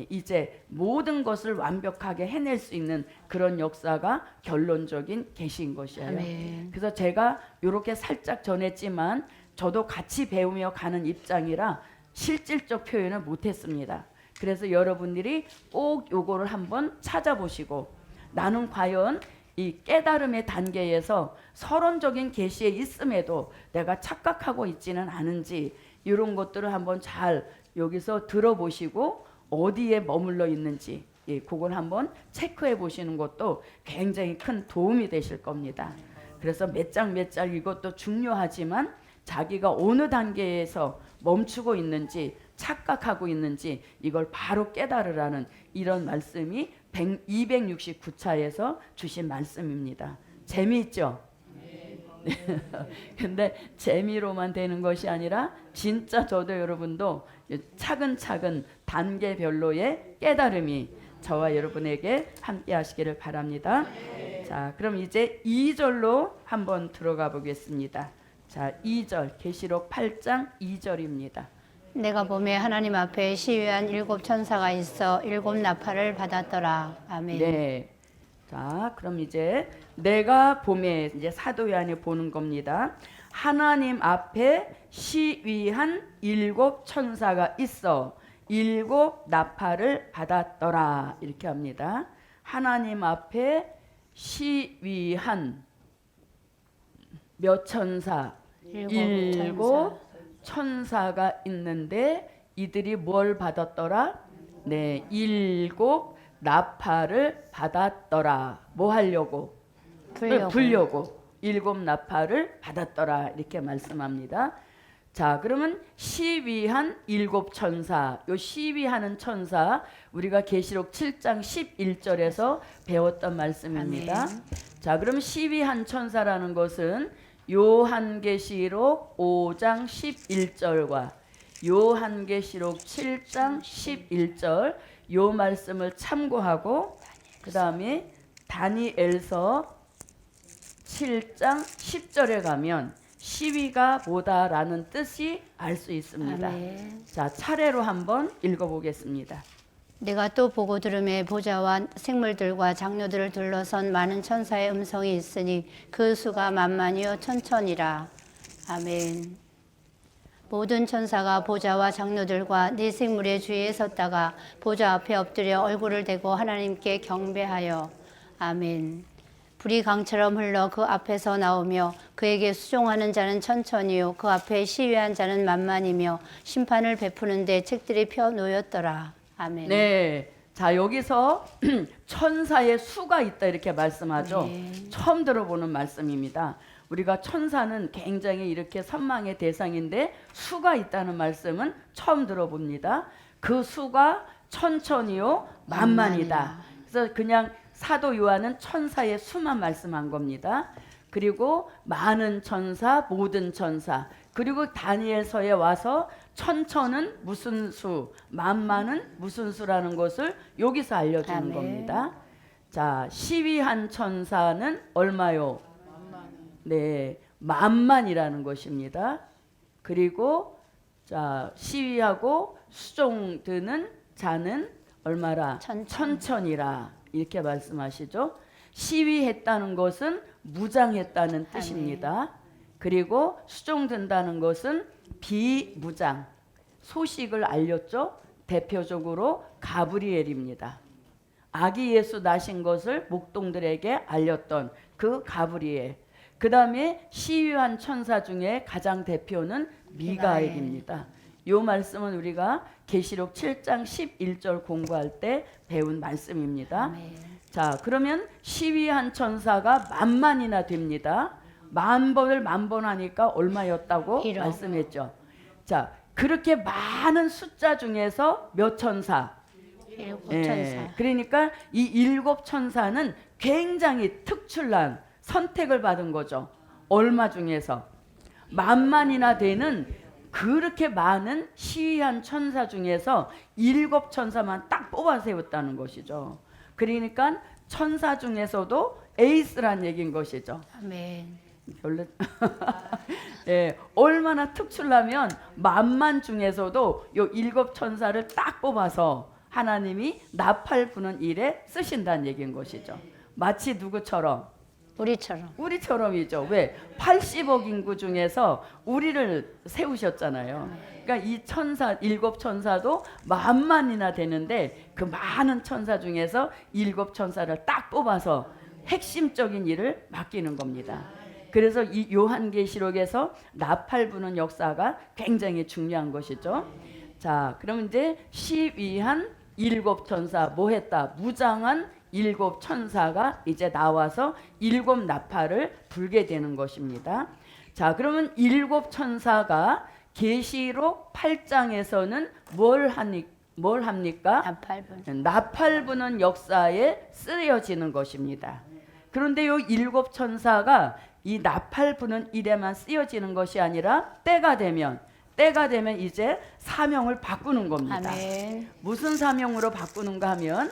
이제 모든 것을 완벽하게 해낼 수 있는 그런 역사가 결론적인 계시인 것이에요. 아멘. 그래서 제가 이렇게 살짝 전했지만 저도 같이 배우며 가는 입장이라 실질적 표현을 못했습니다. 그래서 여러분들이 꼭 요거를 한번 찾아보시고 나는 과연 이 깨달음의 단계에서 서론적인 계시에 있음에도 내가 착각하고 있지는 않은지 이런 것들을 한번 잘 여기서 들어보시고 어디에 머물러 있는지 그걸 한번 체크해 보시는 것도 굉장히 큰 도움이 되실 겁니다. 그래서 몇 장 몇 장 이것도 중요하지만 자기가 어느 단계에서 멈추고 있는지 착각하고 있는지 이걸 바로 깨달으라는 이런 말씀이 269차에서 주신 말씀입니다. 재미있죠? 근데 재미로만 되는 것이 아니라 진짜 저도 여러분도 차근차근 단계별로의 깨달음이 저와 여러분에게 함께 하시기를 바랍니다. 자, 그럼 이제 2절로 한번 들어가 보겠습니다. 자, 2절 계시록 8장 2절입니다. 내가 보매 하나님 앞에 시위한 7 천사가 있어 7 나팔을 받았더라. 아멘. 네. 자, 그럼 이제 내가 봄에 이제 사도 요한이 보는 겁니다. 하나님 앞에 시위한 7 천사가 있어 7 나팔을 받았더라. 이렇게 합니다. 하나님 앞에 시위한 몇 천사? 7 천사가 있는데 이들이 뭘 받았더라? 네, 7 나팔을 받았더라. 뭐 하려고? 불려고. 7 나팔을 받았더라. 이렇게 말씀합니다. 자, 그러면 시위한 7 천사. 요 시위하는 천사 우리가 계시록 7장 11절에서 배웠던 말씀입니다. 아멘. 자, 그럼 시위한 천사라는 것은 요한계시록 5장 11절과 요한계시록 7장 11절 요 말씀을 참고하고 그 다음에 다니엘서 7장 10절에 가면 시위가 뭐다라는 뜻이 알 수 있습니다. 아멘. 자, 차례로 한번 읽어보겠습니다. 내가 또 보고 들음에 보좌와 생물들과 장로들을 둘러선 많은 천사의 음성이 있으니 그 수가 만만이요 천천이라. 아멘. 모든 천사가 보좌와 장로들과 네 생물의 주위에 섰다가 보좌 앞에 엎드려 얼굴을 대고 하나님께 경배하여 아멘. 불이 강처럼 흘러 그 앞에서 나오며 그에게 수종하는 자는 천천히요 그 앞에 시위한 자는 만만이며 심판을 베푸는데 책들이 펴 놓였더라. 아멘. 네. 자, 여기서 천사의 수가 있다 이렇게 말씀하죠. 네. 처음 들어보는 말씀입니다. 우리가 천사는 굉장히 이렇게 선망의 대상인데 수가 있다는 말씀은 처음 들어봅니다. 그 수가 천천히요 만만이다. 그래서 그냥 사도 요한은 천사의 수만 말씀한 겁니다. 그리고 많은 천사, 모든 천사, 그리고 다니엘서에 와서 천천은 무슨 수, 만만은 무슨 수라는 것을 여기서 알려주는 아멘. 겁니다. 자, 시위한 천사는 얼마요? 네, 만만이라는 것입니다. 그리고 자, 시위하고 수종 드는 자는 얼마라? 천천이라 이렇게 말씀하시죠. 시위했다는 것은 무장했다는 뜻입니다. 그리고 수종 든다는 것은 비무장, 소식을 알렸죠. 대표적으로 가브리엘입니다. 아기 예수 나신 것을 목동들에게 알렸던 그 가브리엘. 그 다음에 시위한 천사 중에 가장 대표는 미가엘입니다. 이 말씀은 우리가 계시록 7장 11절 공부할 때 배운 말씀입니다. 아멘. 자, 그러면 시위한 천사가 만만이나 됩니다. 만번을 만번 하니까 얼마였다고 1억. 말씀했죠. 자, 그렇게 많은 숫자 중에서 몇 천사? 7 천사. 그러니까 이 7 천사는 굉장히 특출난 선택을 받은 거죠. 얼마 중에서 만만이나 되는 그렇게 많은 시위한 천사 중에서 7 천사만 딱 뽑아 세웠다는 것이죠. 그러니까 천사 중에서도 에이스란 얘기인 것이죠. 아멘. 별로 예, 얼마나 특출나면 만만 중에서도 요 7 천사를 딱 뽑아서 하나님이 나팔 부는 일에 쓰신다는 얘기인 것이죠. 마치 누구처럼? 우리처럼이죠. 왜? 80억 인구 중에서 우리를 세우셨잖아요. 그러니까 이 천사, 7 천사도 만만이나 되는데 그 많은 천사 중에서 7 천사를 딱 뽑아서 핵심적인 일을 맡기는 겁니다. 그래서 이 요한계시록에서 나팔 부는 역사가 굉장히 중요한 것이죠. 자, 그럼 이제 시위한 7 천사 뭐 했다? 무장한 7 천사가 이제 나와서 7 나팔을 불게 되는 것입니다. 자, 그러면 7 천사가 계시록 8장에서는 뭘 합니까? 나팔 부는 역사에 쓰여지는 것입니다. 그런데 요 7 천사가 이 나팔 부는 일에만 쓰여지는 것이 아니라 때가 되면 이제 사명을 바꾸는 겁니다. 아멘. 무슨 사명으로 바꾸는가 하면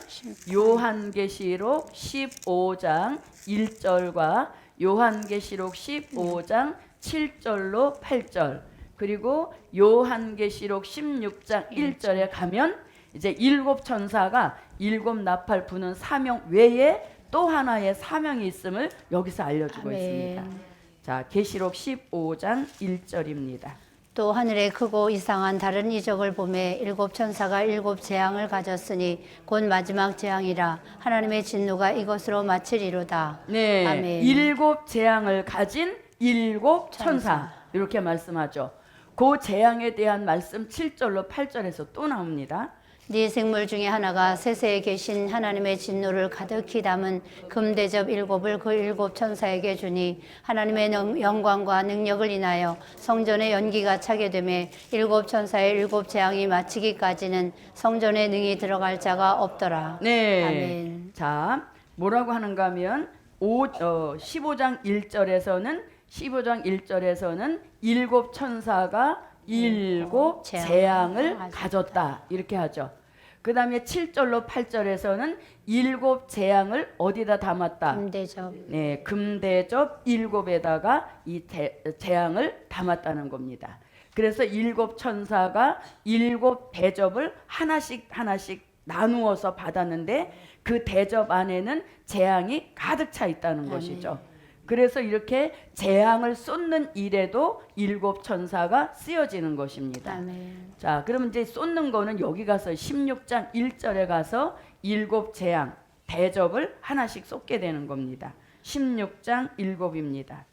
요한계시록 15장 1절과 요한계시록 15장 7절로 8절 그리고 요한계시록 16장 1절에 가면 이제 7 천사가 7 나팔 부는 사명 외에 또 하나의 사명이 있음을 여기서 알려주고 아멘. 있습니다. 자, 계시록 15장 1절입니다. 또 하늘에 크고 이상한 다른 이적을 보매 7 천사가 7 재앙을 가졌으니 곧 마지막 재앙이라 하나님의 진노가 이것으로 마치리로다. 네, 아멘. 7 재앙을 가진 7 천사 이렇게 말씀하죠. 그 재앙에 대한 말씀 7절로 8절에서 또 나옵니다. 네 생물 중에 하나가 세세에 계신 하나님의 진노를 가득히 담은 금대접 7을 그 7 천사에게 주니 하나님의 영광과 능력을 인하여 성전의 연기가 차게 되매 7 천사의 7 재앙이 마치기까지는 성전에 능히 들어갈 자가 없더라. 네. 아멘. 자, 뭐라고 하는가 하면 15장 1절에서는 7 천사가 7 재앙을 가졌다 이렇게 하죠. 그 다음에 7절로 8절에서는 7 재앙을 어디다 담았다? 금대접. 네, 금대접 7에다가 이 재앙을 담았다는 겁니다. 그래서 7 천사가 7 대접을 하나씩 나누어서 받았는데 그 대접 안에는 재앙이 가득 차 있다는 것이죠. 그래서 이렇게 재앙을 쏟는 일에도 일곱 천사가 쓰여지는 것입니다. 아멘. 자, 그러면 이제 쏟는 거는 여기 가서 16장 1절에 가서 일곱 재앙, 대접을 하나씩 쏟게 되는 겁니다. 16장 7입니다.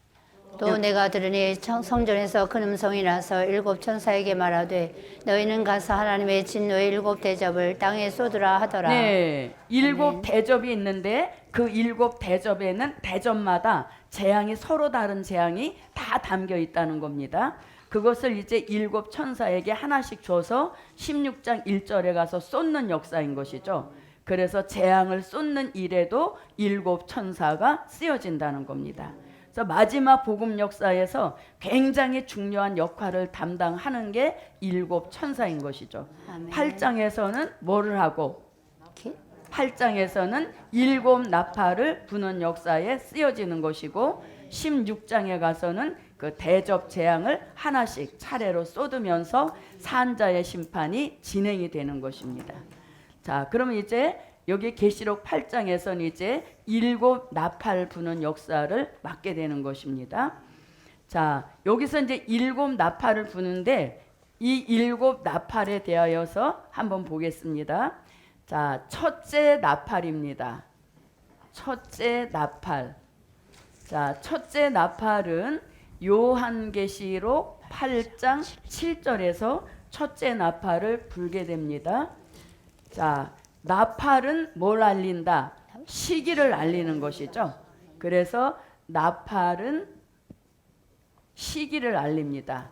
또 내가 들으니 성전에서 큰 음성이 나서 일곱 천사에게 말하되 너희는 가서 하나님의 진노의 일곱 대접을 땅에 쏟으라 하더라. 네, 일곱 대접이 있는데 그 일곱 대접에는 대접마다 재앙이 서로 다른 재앙이 다 담겨 있다는 겁니다. 그것을 이제 일곱 천사에게 하나씩 줘서 16장 1절에 가서 쏟는 역사인 것이죠. 그래서 재앙을 쏟는 일에도 일곱 천사가 쓰여진다는 겁니다. 그래서 마지막 복음 역사에서 굉장히 중요한 역할을 담당하는 게 일곱 천사인 것이죠. 아멘. 8장에서는 뭐를 하고 기- 8장에서는 일곱 나팔을 부는 역사에 쓰여지는 것이고 16장에 가서는 그 대접 재앙을 하나씩 차례로 쏟으면서 산자의 심판이 진행이 되는 것입니다. 자, 그러면 이제 여기 계시록 8장에서는 이제 일곱 나팔 부는 역사를 맡게 되는 것입니다. 자, 여기서 이제 일곱 나팔을 부는데 이 일곱 나팔에 대하여서 한번 보겠습니다. 자, 첫째 나팔입니다. 첫째 나팔. 자, 첫째 나팔은 요한계시록 8장 7절에서 첫째 나팔을 불게 됩니다. 자, 나팔은 뭘 알린다? 시기를 알리는 것이죠. 그래서 나팔은 시기를 알립니다.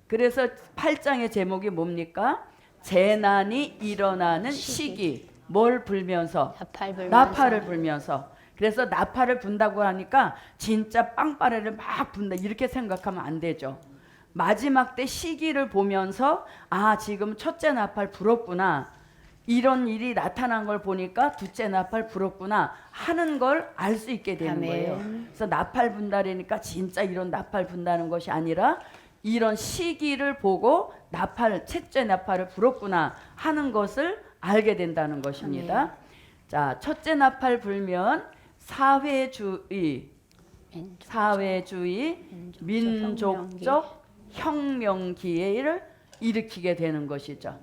그래서 8장의 제목이 뭡니까? 재난이 일어나는 시기. 뭘 불면서? 나팔을 불면서. 그래서 나팔을 분다고 하니까 진짜 빵빠레를 막 분다 이렇게 생각하면 안 되죠. 마지막 때 시기를 보면서 아, 지금 첫째 나팔 불었구나. 이런 일이 나타난 걸 보니까 둘째 나팔 불었구나 하는 걸 알 수 있게 되는 아멘. 거예요. 그래서 나팔 분다라니까 진짜 이런 나팔 분다는 것이 아니라 이런 시기를 보고 나팔, 첫째 나팔을 불었구나 하는 것을 알게 된다는 것입니다. 아멘. 자, 첫째 나팔 불면 사회주의, 민족적 혁명기를 일으키게 되는 것이죠.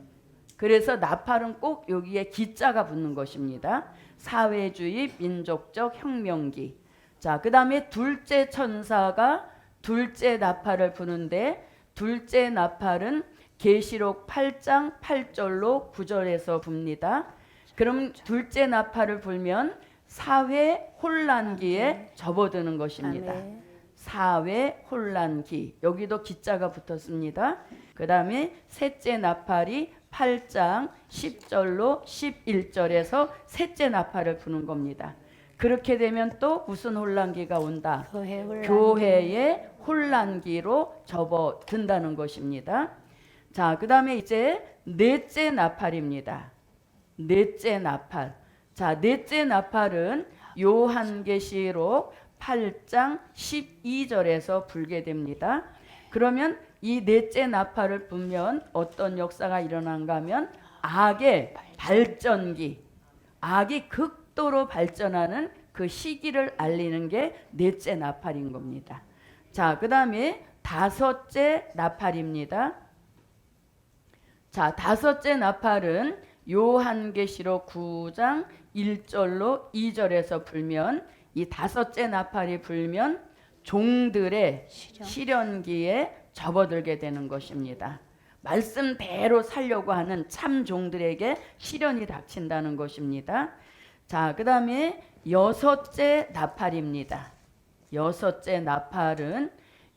그래서 나팔은 꼭 여기에 기자가 붙는 것입니다. 사회주의, 민족적 혁명기. 자, 그 다음에 둘째 천사가 둘째 나팔을 부는데 둘째 나팔은 계시록 8장 8절로 9절에서 붑니다. 그럼 둘째 나팔을 불면 사회 혼란기에 접어드는 것입니다. 아멘. 사회 혼란기. 여기도 기자가 붙었습니다. 그 다음에 셋째 나팔이 8장 10절로 11절에서 셋째 나팔을 부는 겁니다. 그렇게 되면 또 무슨 혼란기가 온다? 교회의 혼란기로 접어든다는 것입니다. 자, 그 다음에 이제 넷째 나팔입니다. 넷째 나팔. 자, 넷째 나팔은 요한계시록 8장 12절에서 불게 됩니다. 그러면 이 넷째 나팔을 불면 어떤 역사가 일어난가 하면 악의 발전기, 악이 극도로 발전하는 그 시기를 알리는 게 넷째 나팔인 겁니다. 자, 그 다음에 다섯째 나팔입니다. 자, 다섯째 나팔은 요한계시록 9장 1절로 2절에서 불면 이 다섯째 나팔이 불면 종들의 시련기에 접어들게 되는 것입니다. 말씀대로 살려고 하는 참 종들에게 시련이 닥친다는 것입니다. 자, 그 다음에 여섯째 나팔입니다. 여섯째 나팔은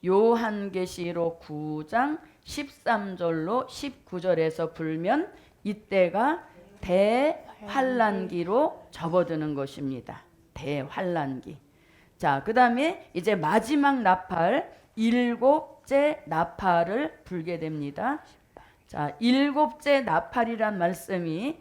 요한계시록 9장 13절로 19절에서 불면 이때가 대환란기로 접어드는 것입니다. 대환란기. 자, 그 다음에 이제 마지막 나팔 일곱째 나팔을 불게 됩니다. 자, 일곱째 나팔이란 말씀이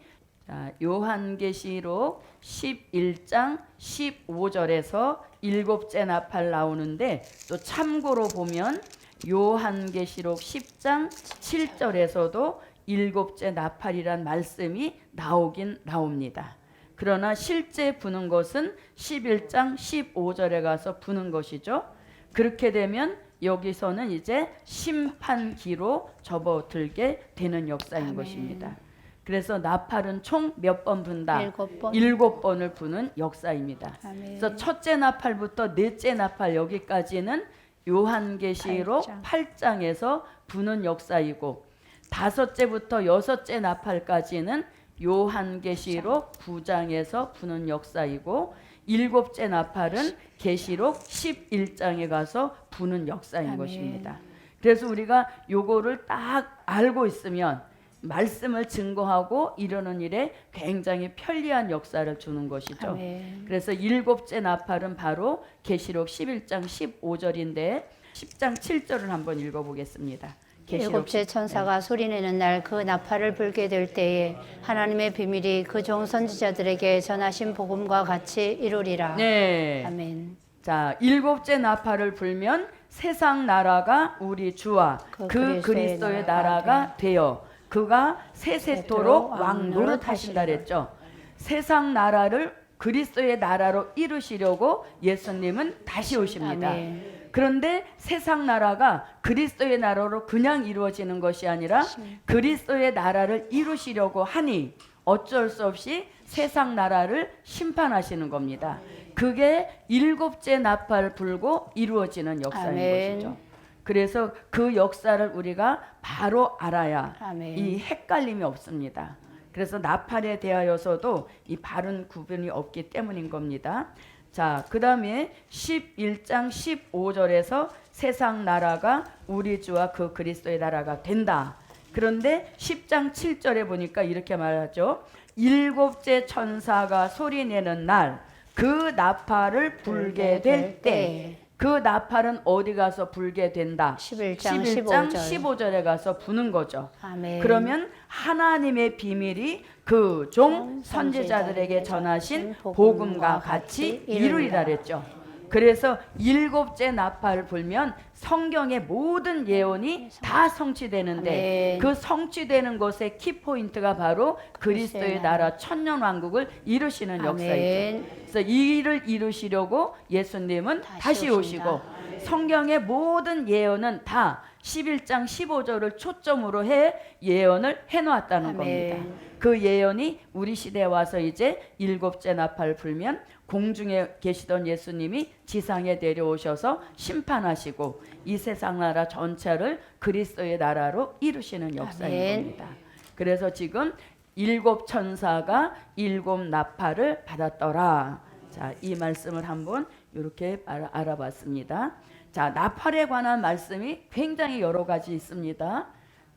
요한계시록 11장 15절에서 일곱째 나팔 나오는데 또 참고로 보면 요한계시록 10장 7절에서도 일곱째 나팔이란 말씀이 나오긴 나옵니다. 그러나 실제 부는 것은 11장 15절에 가서 부는 것이죠. 그렇게 되면 여기서는 이제 심판기로 접어들게 되는 역사인 아멘. 것입니다. 그래서 나팔은 총 몇 번 분다? 7번. 7번을 부는 역사입니다. 아멘. 그래서 첫째 나팔부터 넷째 나팔 여기까지는 요한계시록 8장에서 부는 역사이고, 다섯째부터 여섯째 나팔까지는 요한계시록 9장에서 부는 역사이고, 일곱째 나팔은 계시록 11장에 가서 부는 역사인 아멘. 것입니다. 그래서 우리가 요거를 딱 알고 있으면 말씀을 증거하고 이루는 일에 굉장히 편리한 역사를 주는 것이죠. 아멘. 그래서 일곱째 나팔은 바로 계시록 11장 15절인데 10장 7절을 한번 읽어보겠습니다. 일곱째 천사가 소리내는 날 그 나팔을 불게 될 때에 하나님의 비밀이 그 종 선지자들에게 전하신 복음과 같이 이루리라. 네. 아멘. 자, 일곱째 나팔을 불면 세상 나라가 우리 주와 그 그리스도의 나라가 되어 그가 세세토록 왕 노릇하신다 그랬죠. 세상 나라를 그리스도의 나라로 이루시려고 예수님은 다시 오십니다. 아멘. 그런데 세상 나라가 그리스도의 나라로 그냥 이루어지는 것이 아니라 그리스도의 나라를 이루시려고 하니 어쩔 수 없이 세상 나라를 심판하시는 겁니다. 그게 일곱째 나팔을 불고 이루어지는 역사인 아멘. 것이죠. 그래서 그 역사를 우리가 바로 알아야 아멘. 이 헷갈림이 없습니다. 그래서 나팔에 대하여서도 이 바른 구분이 없기 때문인 겁니다. 자, 그 다음에 11장 15절에서 세상 나라가 우리 주와 그 그리스도의 나라가 된다. 그런데 10장 7절에 보니까 이렇게 말하죠. 일곱째 천사가 소리내는 날 그 나팔을 불게 될 때, 그 나팔은 어디 가서 불게 된다? 11장 15절에 가서 부는 거죠. 아멘. 그러면 하나님의 비밀이 그 종 선지자들에게 전하신 복음과 같이 이루리라 그랬죠. 그래서 일곱째 나팔을 불면 성경의 모든 예언이 다 성취되는데 아멘. 그 성취되는 것의 키포인트가 바로 그리스도의 나라 천년왕국을 이루시는 아멘. 역사이죠. 그래서 이 일을 이루시려고 예수님은 다시 오시고 성경의 모든 예언은 다 11장 15절을 초점으로 해 예언을 해놓았다는 아멘. 겁니다. 그 예언이 우리 시대에 와서 이제 일곱째 나팔 불면 공중에 계시던 예수님이 지상에 내려오셔서 심판하시고 이 세상 나라 전체를 그리스도의 나라로 이루시는 역사인 아멘. 겁니다. 그래서 지금 일곱 천사가 일곱 나팔을 받았더라. 자, 이 말씀을 한번 이렇게 알아봤습니다. 자, 나팔에 관한 말씀이 굉장히 여러 가지 있습니다.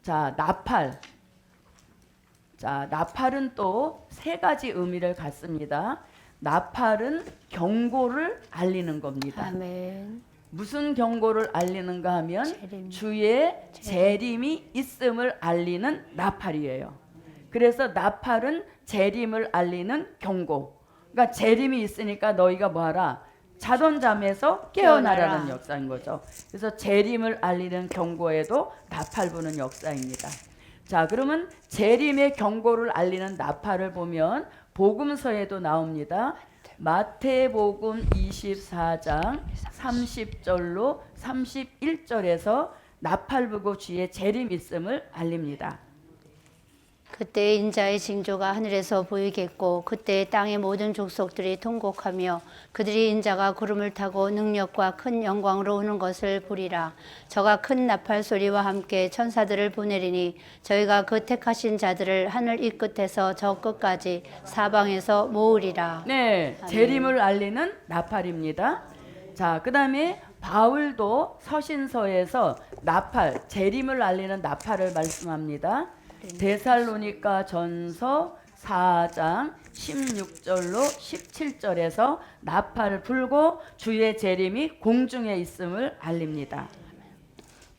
자, 나팔. 자, 나팔은 또 세 가지 의미를 갖습니다. 나팔은 경고를 알리는 겁니다. 아멘. 무슨 경고를 알리는가 하면 재림. 주의 재림이 있음을 알리는 나팔이에요. 그래서 나팔은 재림을 알리는 경고. 그러니까 재림이 있으니까 너희가 뭐하라? 자던 잠에서 깨어나라는 역사인 거죠. 그래서 재림을 알리는 경고에도 나팔 부는 역사입니다. 자, 그러면 재림의 경고를 알리는 나팔을 보면 복음서에도 나옵니다. 마태복음 24장 30절로 31절에서 나팔 부고 주의 재림 있음을 알립니다. 그때 인자의 징조가 하늘에서 보이겠고 그때 땅의 모든 족속들이 통곡하며 그들이 인자가 구름을 타고 능력과 큰 영광으로 오는 것을 보리라. 저가 큰 나팔 소리와 함께 천사들을 보내리니 저희가 그 택하신 자들을 하늘 이 끝에서 저 끝까지 사방에서 모으리라. 네, 재림을 알리는 나팔입니다. 자, 그 다음에 바울도 서신서에서 나팔, 재림을 알리는 나팔을 말씀합니다. 데살로니가 전서 4장 16절로 17절에서 나팔을 불고 주의 재림이 공중에 있음을 알립니다.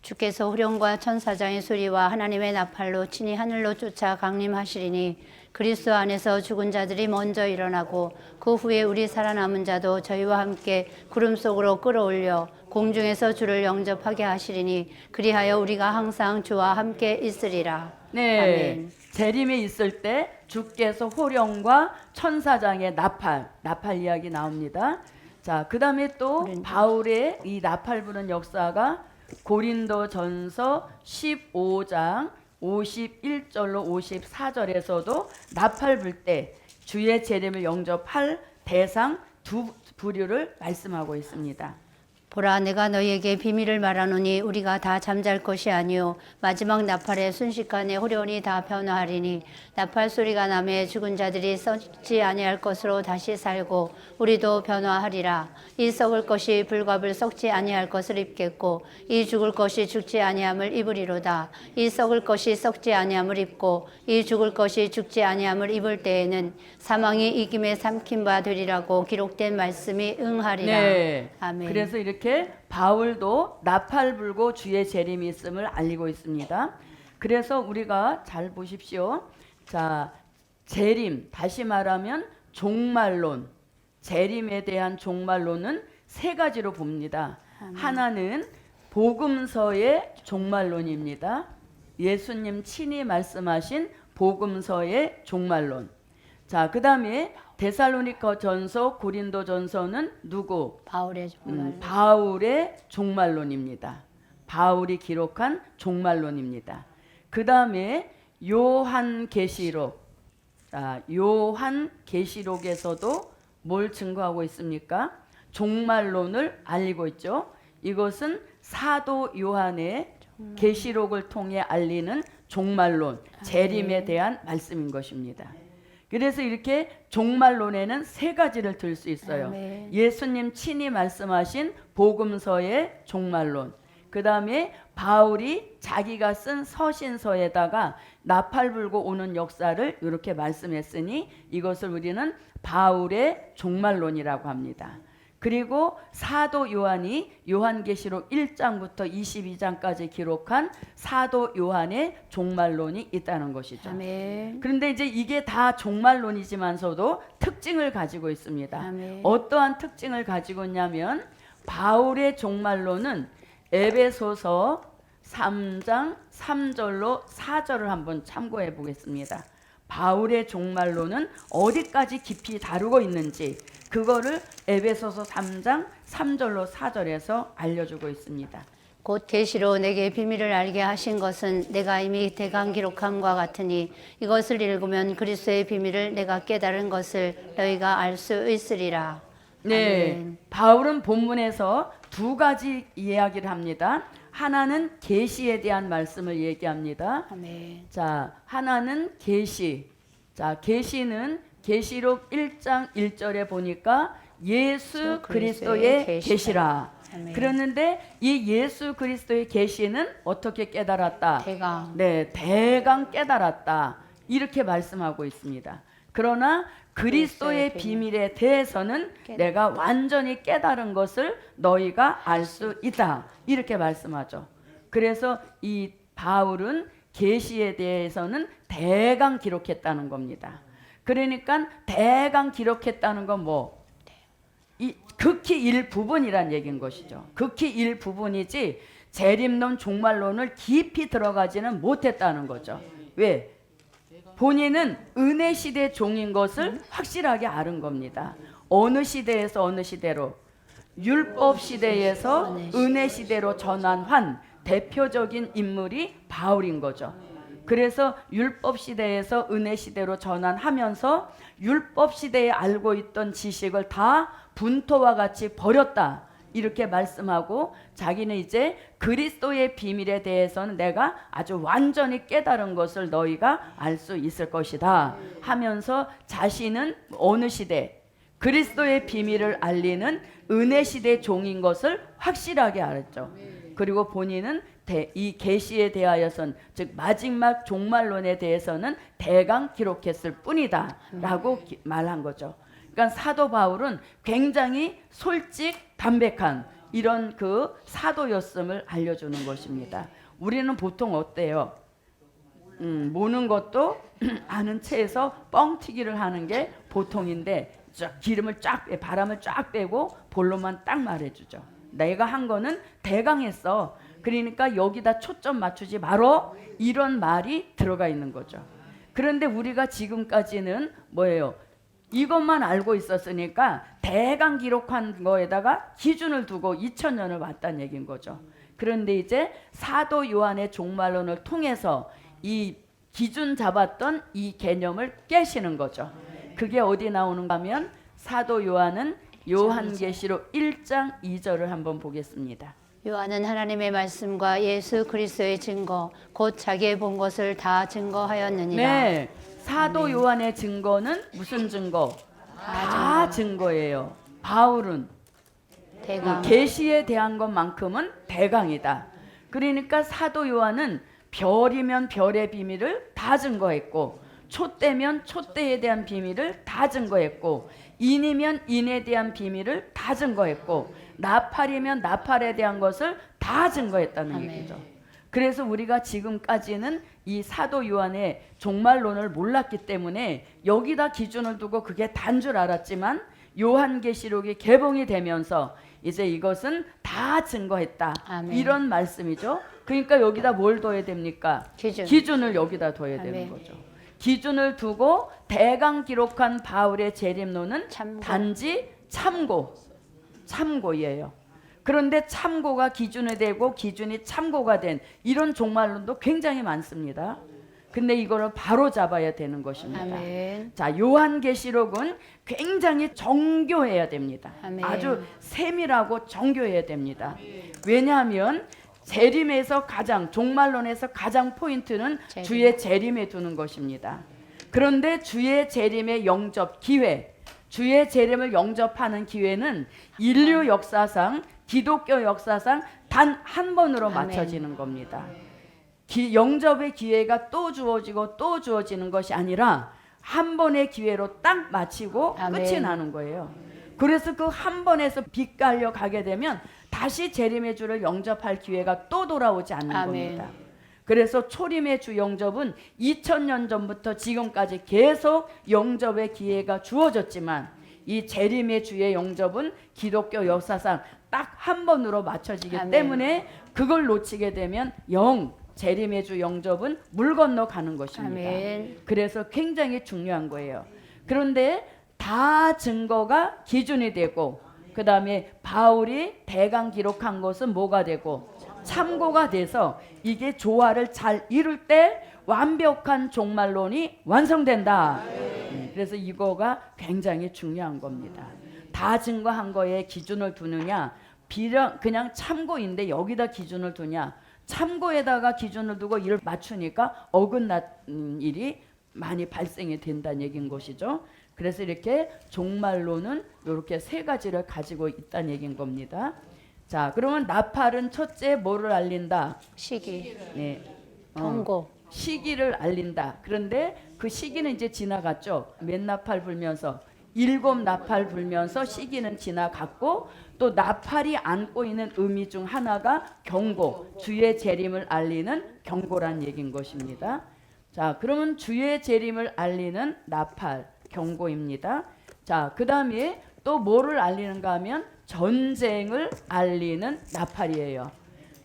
주께서 후령과 천사장의 소리와 하나님의 나팔로 친히 하늘로 쫓아 강림하시리니 그리스도 안에서 죽은 자들이 먼저 일어나고 그 후에 우리 살아남은 자도 저희와 함께 구름 속으로 끌어올려 공중에서 주를 영접하게 하시리니 그리하여 우리가 항상 주와 함께 있으리라. 네, 아멘. 재림에 있을 때 주께서 호령과 천사장의 나팔 이야기 나옵니다. 자, 그 다음에 또 바울의 이 나팔 부는 역사가 고린도전서 15장 51절로 54절에서도 나팔 불 때 주의 재림을 영접할 대상 두 부류를 말씀하고 있습니다. 보라 내가 너희에게 비밀을 말하노니 우리가 다 잠잘 것이 아니요 마지막 나팔에 순식간에 호련히 다 변화하리니 나팔 소리가 나매 죽은 자들이 썩지 아니할 것으로 다시 살고 우리도 변화하리라. 이 썩을 것이 불과 불 썩지 아니할 것을 입겠고 이 죽을 것이 죽지 아니함을 입으리로다. 이 썩을 것이 썩지 아니함을 입고 이 죽을 것이 죽지 아니함을 입을 때에는 사망이 이김에 삼킨 바 되리라고 기록된 말씀이 응하리라. 네. 아멘. 그래서 이렇게 바울도 나팔 불고 주의 재림이 있음을 알리고 있습니다. 그래서 우리가 잘 보십시오. 자, 재림, 다시 말하면 종말론, 재림에 대한 종말론은 세 가지로 봅니다. 하나는 복음서의 종말론입니다. 예수님 친히 말씀하신 복음서의 종말론. 자, 그 다음에 데살로니가 전서, 고린도 전서는 누구? 바울의 종말. 바울의 종말론입니다. 바울이 기록한 종말론입니다. 그 다음에 요한계시록. 자, 요한계시록에서도 뭘 증거하고 있습니까? 종말론을 알리고 있죠. 이것은 사도 요한의 계시록을 통해 알리는 종말론, 재림에 대한 말씀인 것입니다. 그래서 이렇게 종말론에는 세 가지를 들 수 있어요. 아멘. 예수님 친히 말씀하신 복음서의 종말론, 그 다음에 바울이 자기가 쓴 서신서에다가 나팔 불고 오는 역사를 이렇게 말씀했으니 이것을 우리는 바울의 종말론이라고 합니다. 그리고 사도 요한이 요한계시록 1장부터 22장까지 기록한 사도 요한의 종말론이 있다는 것이죠. 아멘. 그런데 이제 이게 다 종말론이지만서도 특징을 가지고 있습니다. 아멘. 어떠한 특징을 가지고 있냐면 바울의 종말론은 에베소서 3장 3절로 4절을 한번 참고해 보겠습니다. 바울의 종말론은 어디까지 깊이 다루고 있는지 그거를 에베소서 3장 3절로 4절에서 알려주고 있습니다. 곧 계시로 내게 비밀을 알게 하신 것은 내가 이미 대강 기록함과 같으니 이것을 읽으면 그리스도의 비밀을 내가 깨달은 것을 너희가 알 수 있으리라. 네, 아멘. 바울은 본문에서 두 가지 이야기를 합니다. 하나는 계시에 대한 말씀을 얘기합니다. 아멘. 자, 하나는 계시. 자, 계시는 계시록 1장 1절에 보니까 예수 그리스도의 계시라. 아멘. 그랬는데 이 예수 그리스도의 계시는 어떻게 깨달았다? 대강. 네, 대강 깨달았다. 이렇게 말씀하고 있습니다. 그러나 그리스도의 비밀에 대해서는 내가 완전히 깨달은 것을 너희가 알 수 있다. 이렇게 말씀하죠. 그래서 이 바울은 계시에 대해서는 대강 기록했다는 겁니다. 그러니까 대강 기록했다는 건 뭐? 이 극히 일부분이란 얘기인 것이죠. 극히 일부분이지 재림론 종말론을 깊이 들어가지는 못했다는 거죠. 왜? 본인은 은혜 시대 종인 것을 확실하게 아는 겁니다. 어느 시대에서 어느 시대로? 율법 시대에서 은혜 시대로 전환한 대표적인 인물이 바울인 거죠. 그래서 율법 시대에서 은혜 시대로 전환하면서 율법 시대에 알고 있던 지식을 다 분토와 같이 버렸다. 이렇게 말씀하고 자기는 이제 그리스도의 비밀에 대해서는 내가 아주 완전히 깨달은 것을 너희가 알 수 있을 것이다 하면서 자신은 어느 시대 그리스도의 비밀을 알리는 은혜 시대 종인 것을 확실하게 알았죠. 그리고 본인은 이 계시에 대하여선 즉 마지막 종말론에 대해서는 대강 기록했을 뿐이다 라고 말한 거죠. 그러니까 사도 바울은 굉장히 솔직 담백한 이런 그 사도였음을 알려주는 것입니다. 우리는 보통 어때요? 모는 것도 아는 체에서 뻥튀기를 하는 게 보통인데 기름을 바람을 쫙 빼고 볼로만 딱 말해주죠. 내가 한 거는 대강했어. 그러니까 여기다 초점 맞추지 말어. 이런 말이 들어가 있는 거죠. 그런데 우리가 지금까지는 뭐예요? 이것만 알고 있었으니까 대강 기록한 거에다가 기준을 두고 2000년을 왔다는 얘기인 거죠. 그런데 이제 사도 요한의 종말론을 통해서 이 기준 잡았던 이 개념을 깨시는 거죠. 그게 어디 나오는가 하면 사도 요한은 요한계시록 1장 2절을 한번 보겠습니다. 요한은 하나님의 말씀과 예수 그리스도의 증거 곧 자기의 본 것을 다 증거하였느니라. 네, 사도 요한의 증거는 무슨 증거? 다 증거예요. 바울은 대강. 계시에 대한 것만큼은 대강이다. 그러니까 사도 요한은 별이면 별의 비밀을 다 증거했고, 촛대면 촛대에 대한 비밀을 다 증거했고, 인이면 인에 대한 비밀을 다 증거했고, 나팔이면 나팔에 대한 것을 다 증거했다는 아멘. 얘기죠. 그래서 우리가 지금까지는 이 사도 요한의 종말론을 몰랐기 때문에 여기다 기준을 두고 그게 단 줄 알았지만, 요한계시록이 개봉이 되면서 이제 이것은 다 증거했다. 아멘. 이런 말씀이죠. 그러니까 여기다 뭘 둬야 됩니까? 기준을 여기다 둬야 아멘. 되는 거죠. 기준을 두고 대강 기록한 바울의 재림론은 참고. 단지 참고예요. 그런데 참고가 기준이 되고 기준이 참고가 된 이런 종말론도 굉장히 많습니다. 근데 이거를 바로 잡아야 되는 것입니다. 아멘. 자, 요한계시록은 굉장히 정교해야 됩니다. 아멘. 아주 세밀하고 정교해야 됩니다. 왜냐하면 재림에서 종말론에서 가장 포인트는 재림. 주의 재림에 두는 것입니다. 그런데 주의 재림의 영접 기회, 주의 재림을 영접하는 기회는 인류 역사상, 기독교 역사상 단 한 번으로 아멘. 맞춰지는 겁니다. 영접의 기회가 또 주어지고 또 주어지는 것이 아니라 한 번의 기회로 딱 마치고 아멘. 끝이 나는 거예요. 그래서 그 한 번에서 빗갈려 가게 되면 다시 재림의 주를 영접할 기회가 또 돌아오지 않는 아멘. 겁니다. 그래서 초림의 주 영접은 2000년 전부터 지금까지 계속 영접의 기회가 주어졌지만, 이 재림의 주의 영접은 기독교 역사상 딱 한 번으로 맞춰지기 아멘. 때문에 그걸 놓치게 되면 재림의 주 영접은 물 건너 가는 것입니다. 아멘. 그래서 굉장히 중요한 거예요. 그런데 다 증거가 기준이 되고, 그 다음에 바울이 대강 기록한 것은 뭐가 되고 참고가 돼서 이게 조화를 잘 이룰 때 완벽한 종말론이 완성된다. 그래서 이거가 굉장히 중요한 겁니다. 다 증거한 거에 기준을 두느냐, 그냥 참고인데 여기다 기준을 두냐, 참고에다가 기준을 두고 이를 맞추니까 어긋난 일이 많이 발생이 된다는 얘기인 것이죠. 그래서 이렇게 종말론은 이렇게 세 가지를 가지고 있다는 얘기인 겁니다. 자, 그러면 나팔은 첫째 뭐를 알린다? 시기. 네. 경고. 시기를 알린다. 그런데 그 시기는 이제 지나갔죠. 몇 나팔 불면서 7 나팔 불면서 시기는 지나갔고, 또 나팔이 안고 있는 의미 중 하나가 경고, 주의 재림을 알리는 경고란 얘기인 것입니다. 자, 그러면 주의 재림을 알리는 나팔, 경고입니다. 자, 그 다음에 또 뭐를 알리는가 하면 전쟁을 알리는 나팔이에요.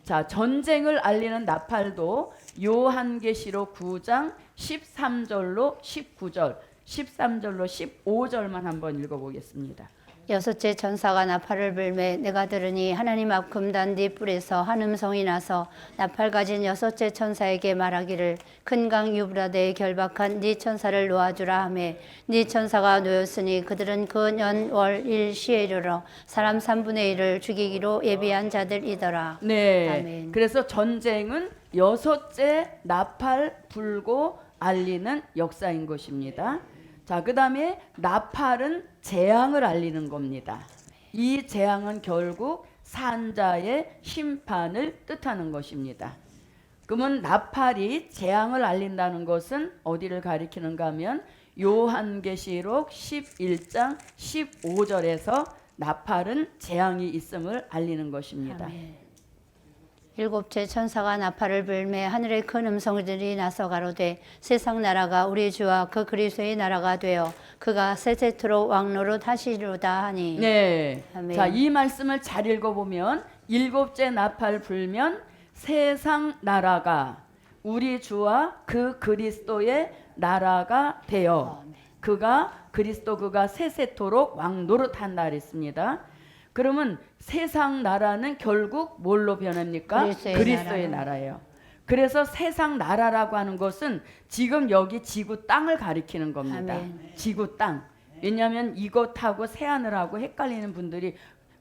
자, 전쟁을 알리는 나팔도 요한계시록 9장 13절로 19절, 13절로 15절만 한번 읽어보겠습니다. 여섯째 천사가 나팔을 불매 내가 들으니 하나님 앞 금단 네 뿔에서 한 음성이 나서 나팔 가진 여섯째 천사에게 말하기를 큰 강 유브라데에 결박한 네 천사를 놓아주라 하매 네 천사가 놓였으니 그들은 그 년 월 일 시에 이르러 사람 3분의 1을 죽이기로 예비한 자들이더라. 네. 아멘. 그래서 전쟁은 여섯째 나팔 불고 알리는 역사인 것입니다. 자, 그 다음에 나팔은 재앙을 알리는 겁니다. 이 재앙은 결국 산자의 심판을 뜻하는 것입니다. 그러면 나팔이 재앙을 알린다는 것은 어디를 가리키는가 하면 요한계시록 11장 15절에서 나팔은 재앙이 있음을 알리는 것입니다. 아멘. 일곱째 천사가 나팔을 불매 하늘의 큰 음성들이 나서 가로되 세상 나라가 우리 주와 그 그리스도의 나라가 되어 그가 세세토록 왕노릇 하시리로다 하니. 네. 아멘. 자, 이 말씀을 잘 읽어보면 일곱째 나팔 불면 세상 나라가 우리 주와 그 그리스도의 나라가 되어 그가 세세토록 왕노릇한다 그랬습니다. 그러면 세상 나라는 결국 뭘로 변합니까? 그리스도의 나라예요. 그래서 세상 나라라고 하는 것은 지금 여기 지구 땅을 가리키는 겁니다. 아멘. 지구 땅. 왜냐하면 이것하고 새하늘하고 헷갈리는 분들이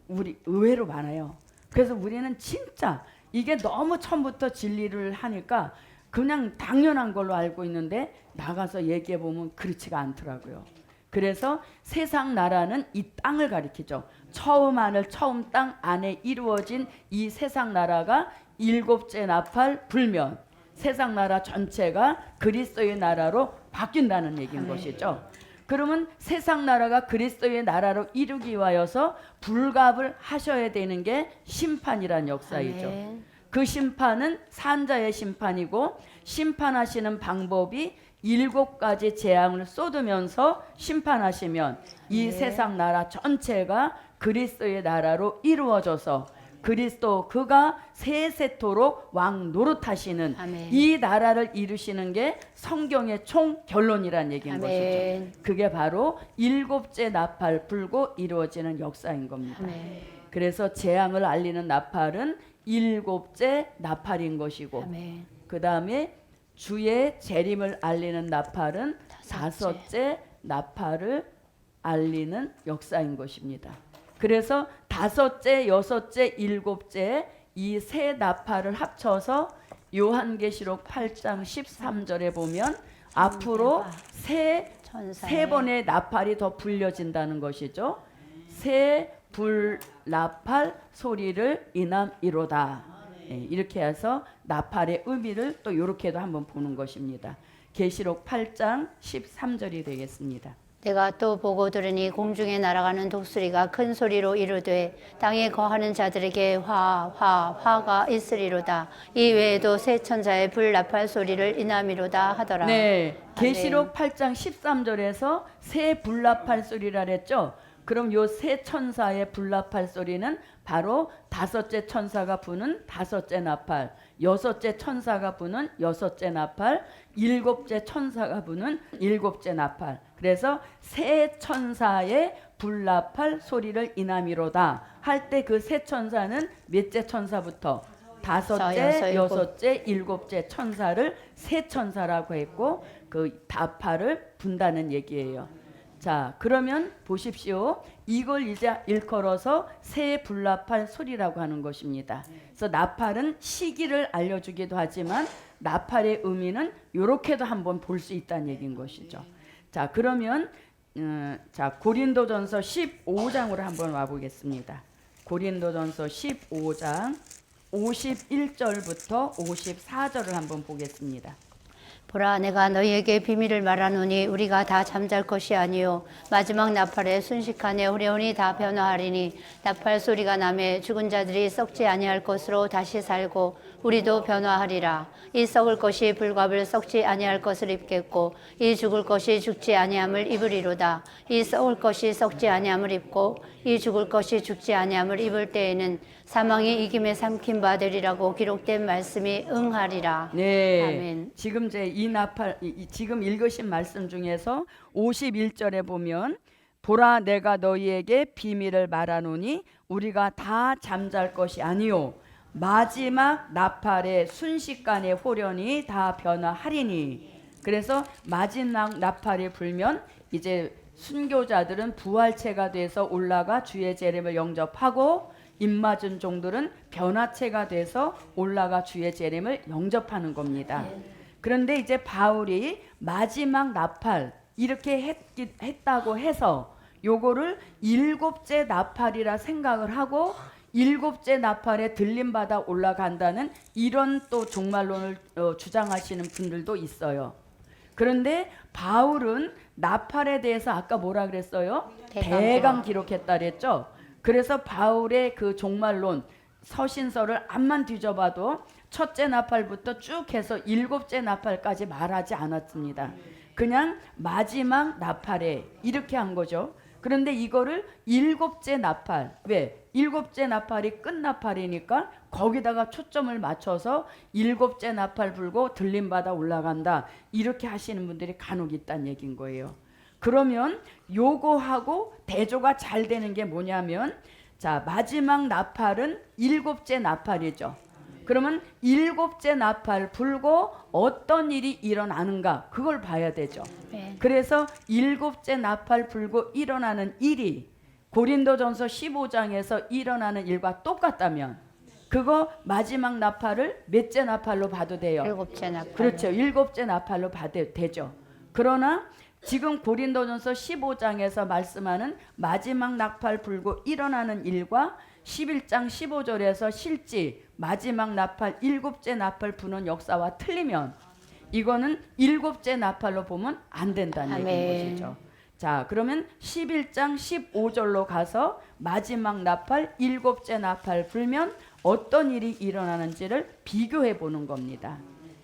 우리 의외로 많아요. 그래서 우리는 진짜 이게 너무 처음부터 진리를 하니까 그냥 당연한 걸로 알고 있는데 나가서 얘기해 보면 그렇지가 않더라고요. 그래서 세상 나라는 이 땅을 가리키죠. 처음 하늘 처음 땅 안에 이루어진 이 세상 나라가 일곱째 나팔 불면 세상 나라 전체가 그리스도의 나라로 바뀐다는 얘기인 것이죠. 그러면 세상 나라가 그리스도의 나라로 이루기 위하여서 불갑을 하셔야 되는 게 심판이란 역사이죠. 아멘. 그 심판은 산자의 심판이고 심판하시는 방법이 7가지 재앙을 쏟으면서 심판하시면 이 세상 나라 전체가 그리스도의 나라로 이루어져서 그리스도 그가 세세토록 왕 노릇하시는 아멘. 이 나라를 이루시는 게 성경의 총 결론이란 얘기인 아멘. 것이죠. 그게 바로 일곱째 나팔 불고 이루어지는 역사인 겁니다. 아멘. 그래서 재앙을 알리는 나팔은 일곱째 나팔인 것이고 아멘. 그 다음에 주의 재림을 알리는 나팔은 다섯째 나팔을 알리는 역사인 것입니다. 그래서 다섯째, 여섯째, 일곱째 이 세 나팔을 합쳐서 요한계시록 8장 13절에 보면 앞으로 세 번의 나팔이 더 불려진다는 것이죠. 새 불나팔 소리를 이남이로다. 이렇게 해서 나팔의 의미를 또 이렇게도 한번 보는 것입니다. 계시록 8장 13절이 되겠습니다. 내가 또 보고 들으니 공중에 날아가는 독수리가 큰 소리로 이르되 땅에 거하는 자들에게 화가 있으리로다. 이 외에도 세 천사의 불나팔 소리를 이남이로다 하더라. 네, 계시록 8장 13절에서 새 불나팔 소리라 그랬죠. 그럼 요 세 천사의 불나팔 소리는 바로 다섯째 천사가 부는 다섯째 나팔, 여섯째 천사가 부는 여섯째 나팔, 일곱째 천사가 부는 일곱째 나팔. 그래서 세 천사의 불나팔 소리를 이남이로다 할 때 그 세 천사는 몇째 천사부터 다섯째, 여섯째, 일곱째 천사를 세 천사라고 했고 그 나팔을 분다는 얘기예요. 자, 그러면 보십시오. 이걸 이제 일컬어서 새 불나팔 소리라고 하는 것입니다. 그래서 나팔은 시기를 알려주기도 하지만 나팔의 의미는 이렇게도 한번 볼 수 있다는 얘기인 것이죠. 자, 그러면 자 고린도전서 15장으로 한번 와보겠습니다. 고린도전서 15장 51절부터 54절을 한번 보겠습니다. 보라, 내가 너희에게 비밀을 말하노니 우리가 다 잠잘 것이 아니요 마지막 나팔에 순식간에 후레온이 다 변화하리니 나팔 소리가 나매 죽은 자들이 썩지 아니할 것으로 다시 살고 우리도 변화하리라. 이 썩을 것이 불갑을 썩지 아니할 것을 입겠고 이 죽을 것이 죽지 아니함을 입으리로다. 이 썩을 것이 썩지 아니함을 입고 이 죽을 것이 죽지 아니함을 입을 때에는 사망이 이김에 삼킨 바 되리라고 기록된 말씀이 응하리라. 네. 아멘. 지금 이제 이 나팔 지금 읽으신 말씀 중에서 51절에 보면 보라 내가 너희에게 비밀을 말하노니 우리가 다 잠잘 것이 아니요 마지막 나팔의 순식간에 호련이 다 변화하리니. 그래서 마지막 나팔이 불면 이제 순교자들은 부활체가 돼서 올라가 주의 재림을 영접하고 입맞은 종들은 변화체가 돼서 올라가 주의 재림을 영접하는 겁니다. 그런데 이제 바울이 마지막 나팔 이렇게 했다고 해서 요거를 일곱째 나팔이라 생각을 하고 일곱째 나팔에 들림받아 올라간다는 이런 또 종말론을 주장하시는 분들도 있어요. 그런데 바울은 나팔에 대해서 아까 뭐라 그랬어요? 대강 기록했다 그랬죠. 그래서 바울의 그 종말론 서신서를 앞만 뒤져봐도 첫째 나팔부터 쭉 해서 일곱째 나팔까지 말하지 않았습니다. 그냥 마지막 나팔에 이렇게 한 거죠. 그런데 이거를 일곱째 나팔, 왜? 일곱째 나팔이 끝 나팔이니까 거기다가 초점을 맞춰서 일곱째 나팔 불고 들림받아 올라간다, 이렇게 하시는 분들이 간혹 있다는 얘기인 거예요. 그러면 요거하고 대조가 잘 되는 게 뭐냐면, 자, 마지막 나팔은 일곱째 나팔이죠. 그러면 일곱째 나팔 불고 어떤 일이 일어나는가, 그걸 봐야 되죠. 네. 그래서 일곱째 나팔 불고 일어나는 일이 고린도전서 15장에서 일어나는 일과 똑같다면 그거 마지막 나팔을 몇째 나팔로 봐도 돼요? 일곱째 나팔. 그렇죠. 일곱째 나팔로 봐도 되죠. 그러나 지금 고린도전서 15장에서 말씀하는 마지막 나팔 불고 일어나는 일과 11장 15절에서 실제 마지막 나팔, 일곱째 나팔 부는 역사와 틀리면 이거는 일곱째 나팔로 보면 안 된다는 아멘. 얘기인 것이죠. 자, 그러면 11장 15절로 가서 마지막 나팔, 일곱째 나팔 불면 어떤 일이 일어나는지를 비교해 보는 겁니다.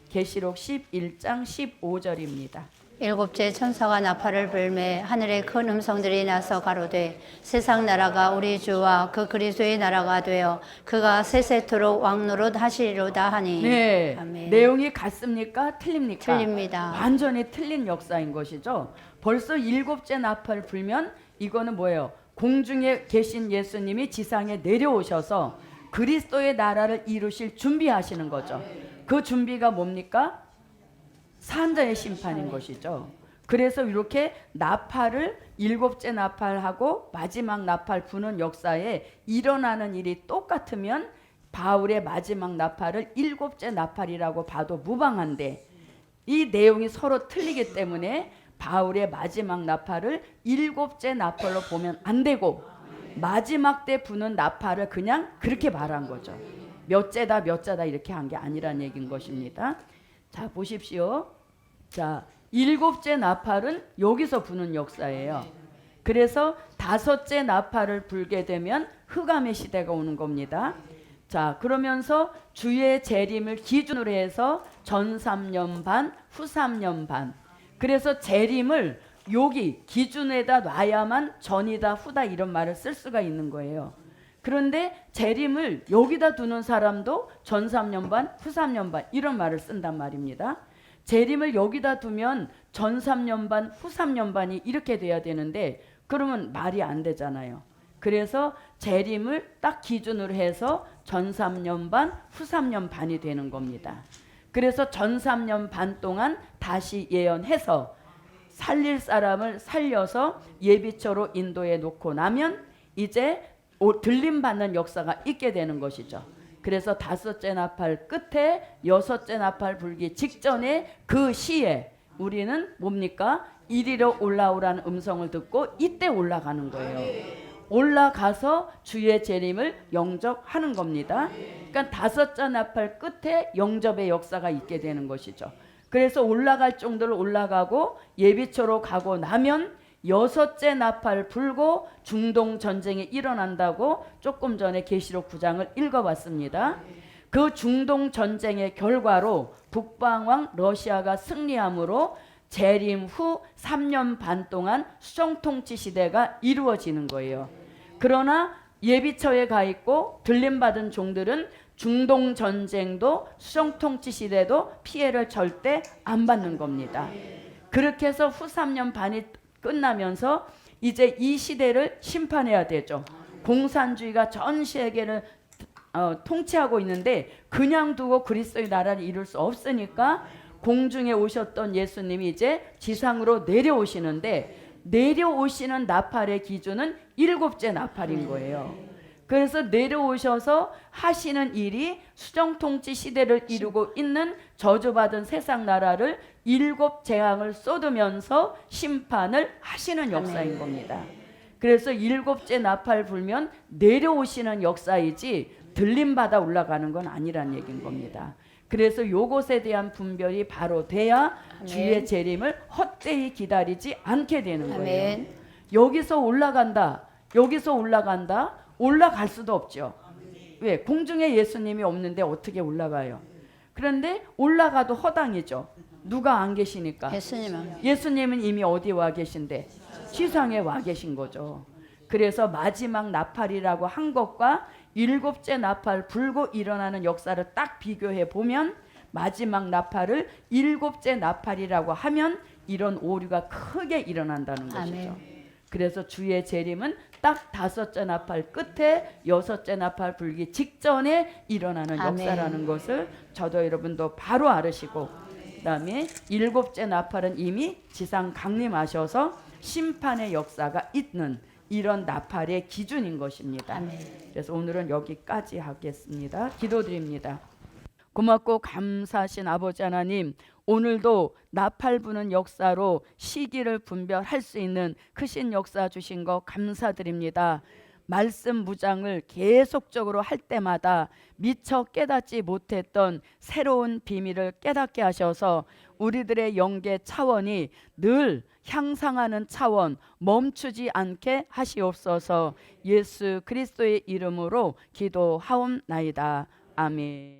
계시록 11장 15절입니다. 일곱째 천사가 나팔을 불매 하늘에 큰 음성들이 나서 가로되 세상 나라가 우리 주와 그 그리스도의 나라가 되어 그가 세세토록 왕노릇 하시리로다 하니. 네, 아멘. 내용이 같습니까? 틀립니까? 틀립니다. 완전히 틀린 역사인 것이죠. 벌써 일곱째 나팔 불면 이거는 뭐예요? 공중에 계신 예수님이 지상에 내려오셔서 그리스도의 나라를 이루실 준비하시는 거죠. 그 준비가 뭡니까? 산자의 심판인 것이죠. 그래서 이렇게 나팔을 일곱째 나팔하고 마지막 나팔 부는 역사에 일어나는 일이 똑같으면 바울의 마지막 나팔을 일곱째 나팔이라고 봐도 무방한데, 이 내용이 서로 틀리기 때문에 바울의 마지막 나팔을 일곱째 나팔로 보면 안 되고 마지막 때 부는 나팔을 그냥 그렇게 말한 거죠. 몇째다 몇째다 이렇게 한 게 아니란 얘기인 것입니다. 자, 보십시오. 자, 일곱째 나팔은 여기서 부는 역사예요. 그래서 다섯째 나팔을 불게 되면 흑암의 시대가 오는 겁니다. 자, 그러면서 주의 재림을 기준으로 해서 전 3년 반, 후 3년 반. 그래서 재림을 여기 기준에다 놔야만 전이다 후다 이런 말을 쓸 수가 있는 거예요. 그런데 재림을 여기다 두는 사람도 전 3년 반, 후 3년 반 이런 말을 쓴단 말입니다. 재림을 여기다 두면 전 3년 반, 후 3년 반이 이렇게 돼야 되는데 그러면 말이 안 되잖아요. 그래서 재림을 딱 기준으로 해서 전 3년 반, 후 3년 반이 되는 겁니다. 그래서 전 3년 반 동안 다시 예언해서 살릴 사람을 살려서 예비처로 인도해 놓고 나면 이제 들림받는 역사가 있게 되는 것이죠. 그래서 다섯째 나팔 끝에 여섯째 나팔 불기 직전에 그 시에 우리는 뭡니까? 이리로 올라오라는 음성을 듣고 이때 올라가는 거예요. 올라가서 주의 재림을 영접하는 겁니다. 그러니까 다섯째 나팔 끝에 영접의 역사가 있게 되는 것이죠. 그래서 올라갈 정도로 올라가고 예비처로 가고 나면 여섯째 나팔 불고 중동 전쟁이 일어난다고 조금 전에 계시록 9장을 읽어봤습니다. 그 중동 전쟁의 결과로 북방왕 러시아가 승리함으로 재림 후 3년 반 동안 수정통치 시대가 이루어지는 거예요. 그러나 예비처에 가 있고 들림받은 종들은 중동 전쟁도 수정통치 시대도 피해를 절대 안 받는 겁니다. 그렇게 해서 후 3년 반이 끝나면서 이제 이 시대를 심판해야 되죠. 공산주의가 전 세계를 통치하고 있는데 그냥 두고 그리스도의 나라를 이룰 수 없으니까 공중에 오셨던 예수님이 이제 지상으로 내려오시는데 내려오시는 나팔의 기준은 일곱째 나팔인 거예요. 그래서 내려오셔서 하시는 일이 수정통치 시대를 이루고 있는 저주받은 세상 나라를 일곱 재앙을 쏟으면서 심판을 하시는 역사인 겁니다. 그래서 일곱째 나팔 불면 내려오시는 역사이지 들림받아 올라가는 건 아니란 얘기인 겁니다. 그래서 요것에 대한 분별이 바로 돼야 아멘. 주의 재림을 헛되이 기다리지 않게 되는 거예요. 아멘. 여기서 올라간다, 여기서 올라간다, 올라갈 수도 없죠. 왜 공중에 예수님이 없는데 어떻게 올라가요? 그런데 올라가도 허당이죠. 누가 안 계시니까. 예수님은 예수님은 이미 어디 와 계신데? 지상에 와 계신 거죠. 그래서 마지막 나팔이라고 한 것과 일곱째 나팔 불고 일어나는 역사를 딱 비교해 보면 마지막 나팔을 일곱째 나팔이라고 하면 이런 오류가 크게 일어난다는 것이죠. 아멘. 그래서 주의 재림은 딱 다섯째 나팔 끝에 여섯째 나팔 불기 직전에 일어나는 아멘. 역사라는 것을 저도 여러분도 바로 알으시고, 그다음에 일곱째 나팔은 이미 지상 강림하셔서 심판의 역사가 있는 이런 나팔의 기준인 것입니다. 아멘. 그래서 오늘은 여기까지 하겠습니다. 기도드립니다. 고맙고 감사하신 아버지 하나님, 오늘도 나팔 부는 역사로 시기를 분별할 수 있는 크신 역사 주신 거 감사드립니다. 말씀 무장을 계속적으로 할 때마다 미처 깨닫지 못했던 새로운 비밀을 깨닫게 하셔서 우리들의 영계 차원이 늘 향상하는 차원, 멈추지 않게 하시옵소서. 예수 그리스도의 이름으로 기도하옵나이다. 아멘.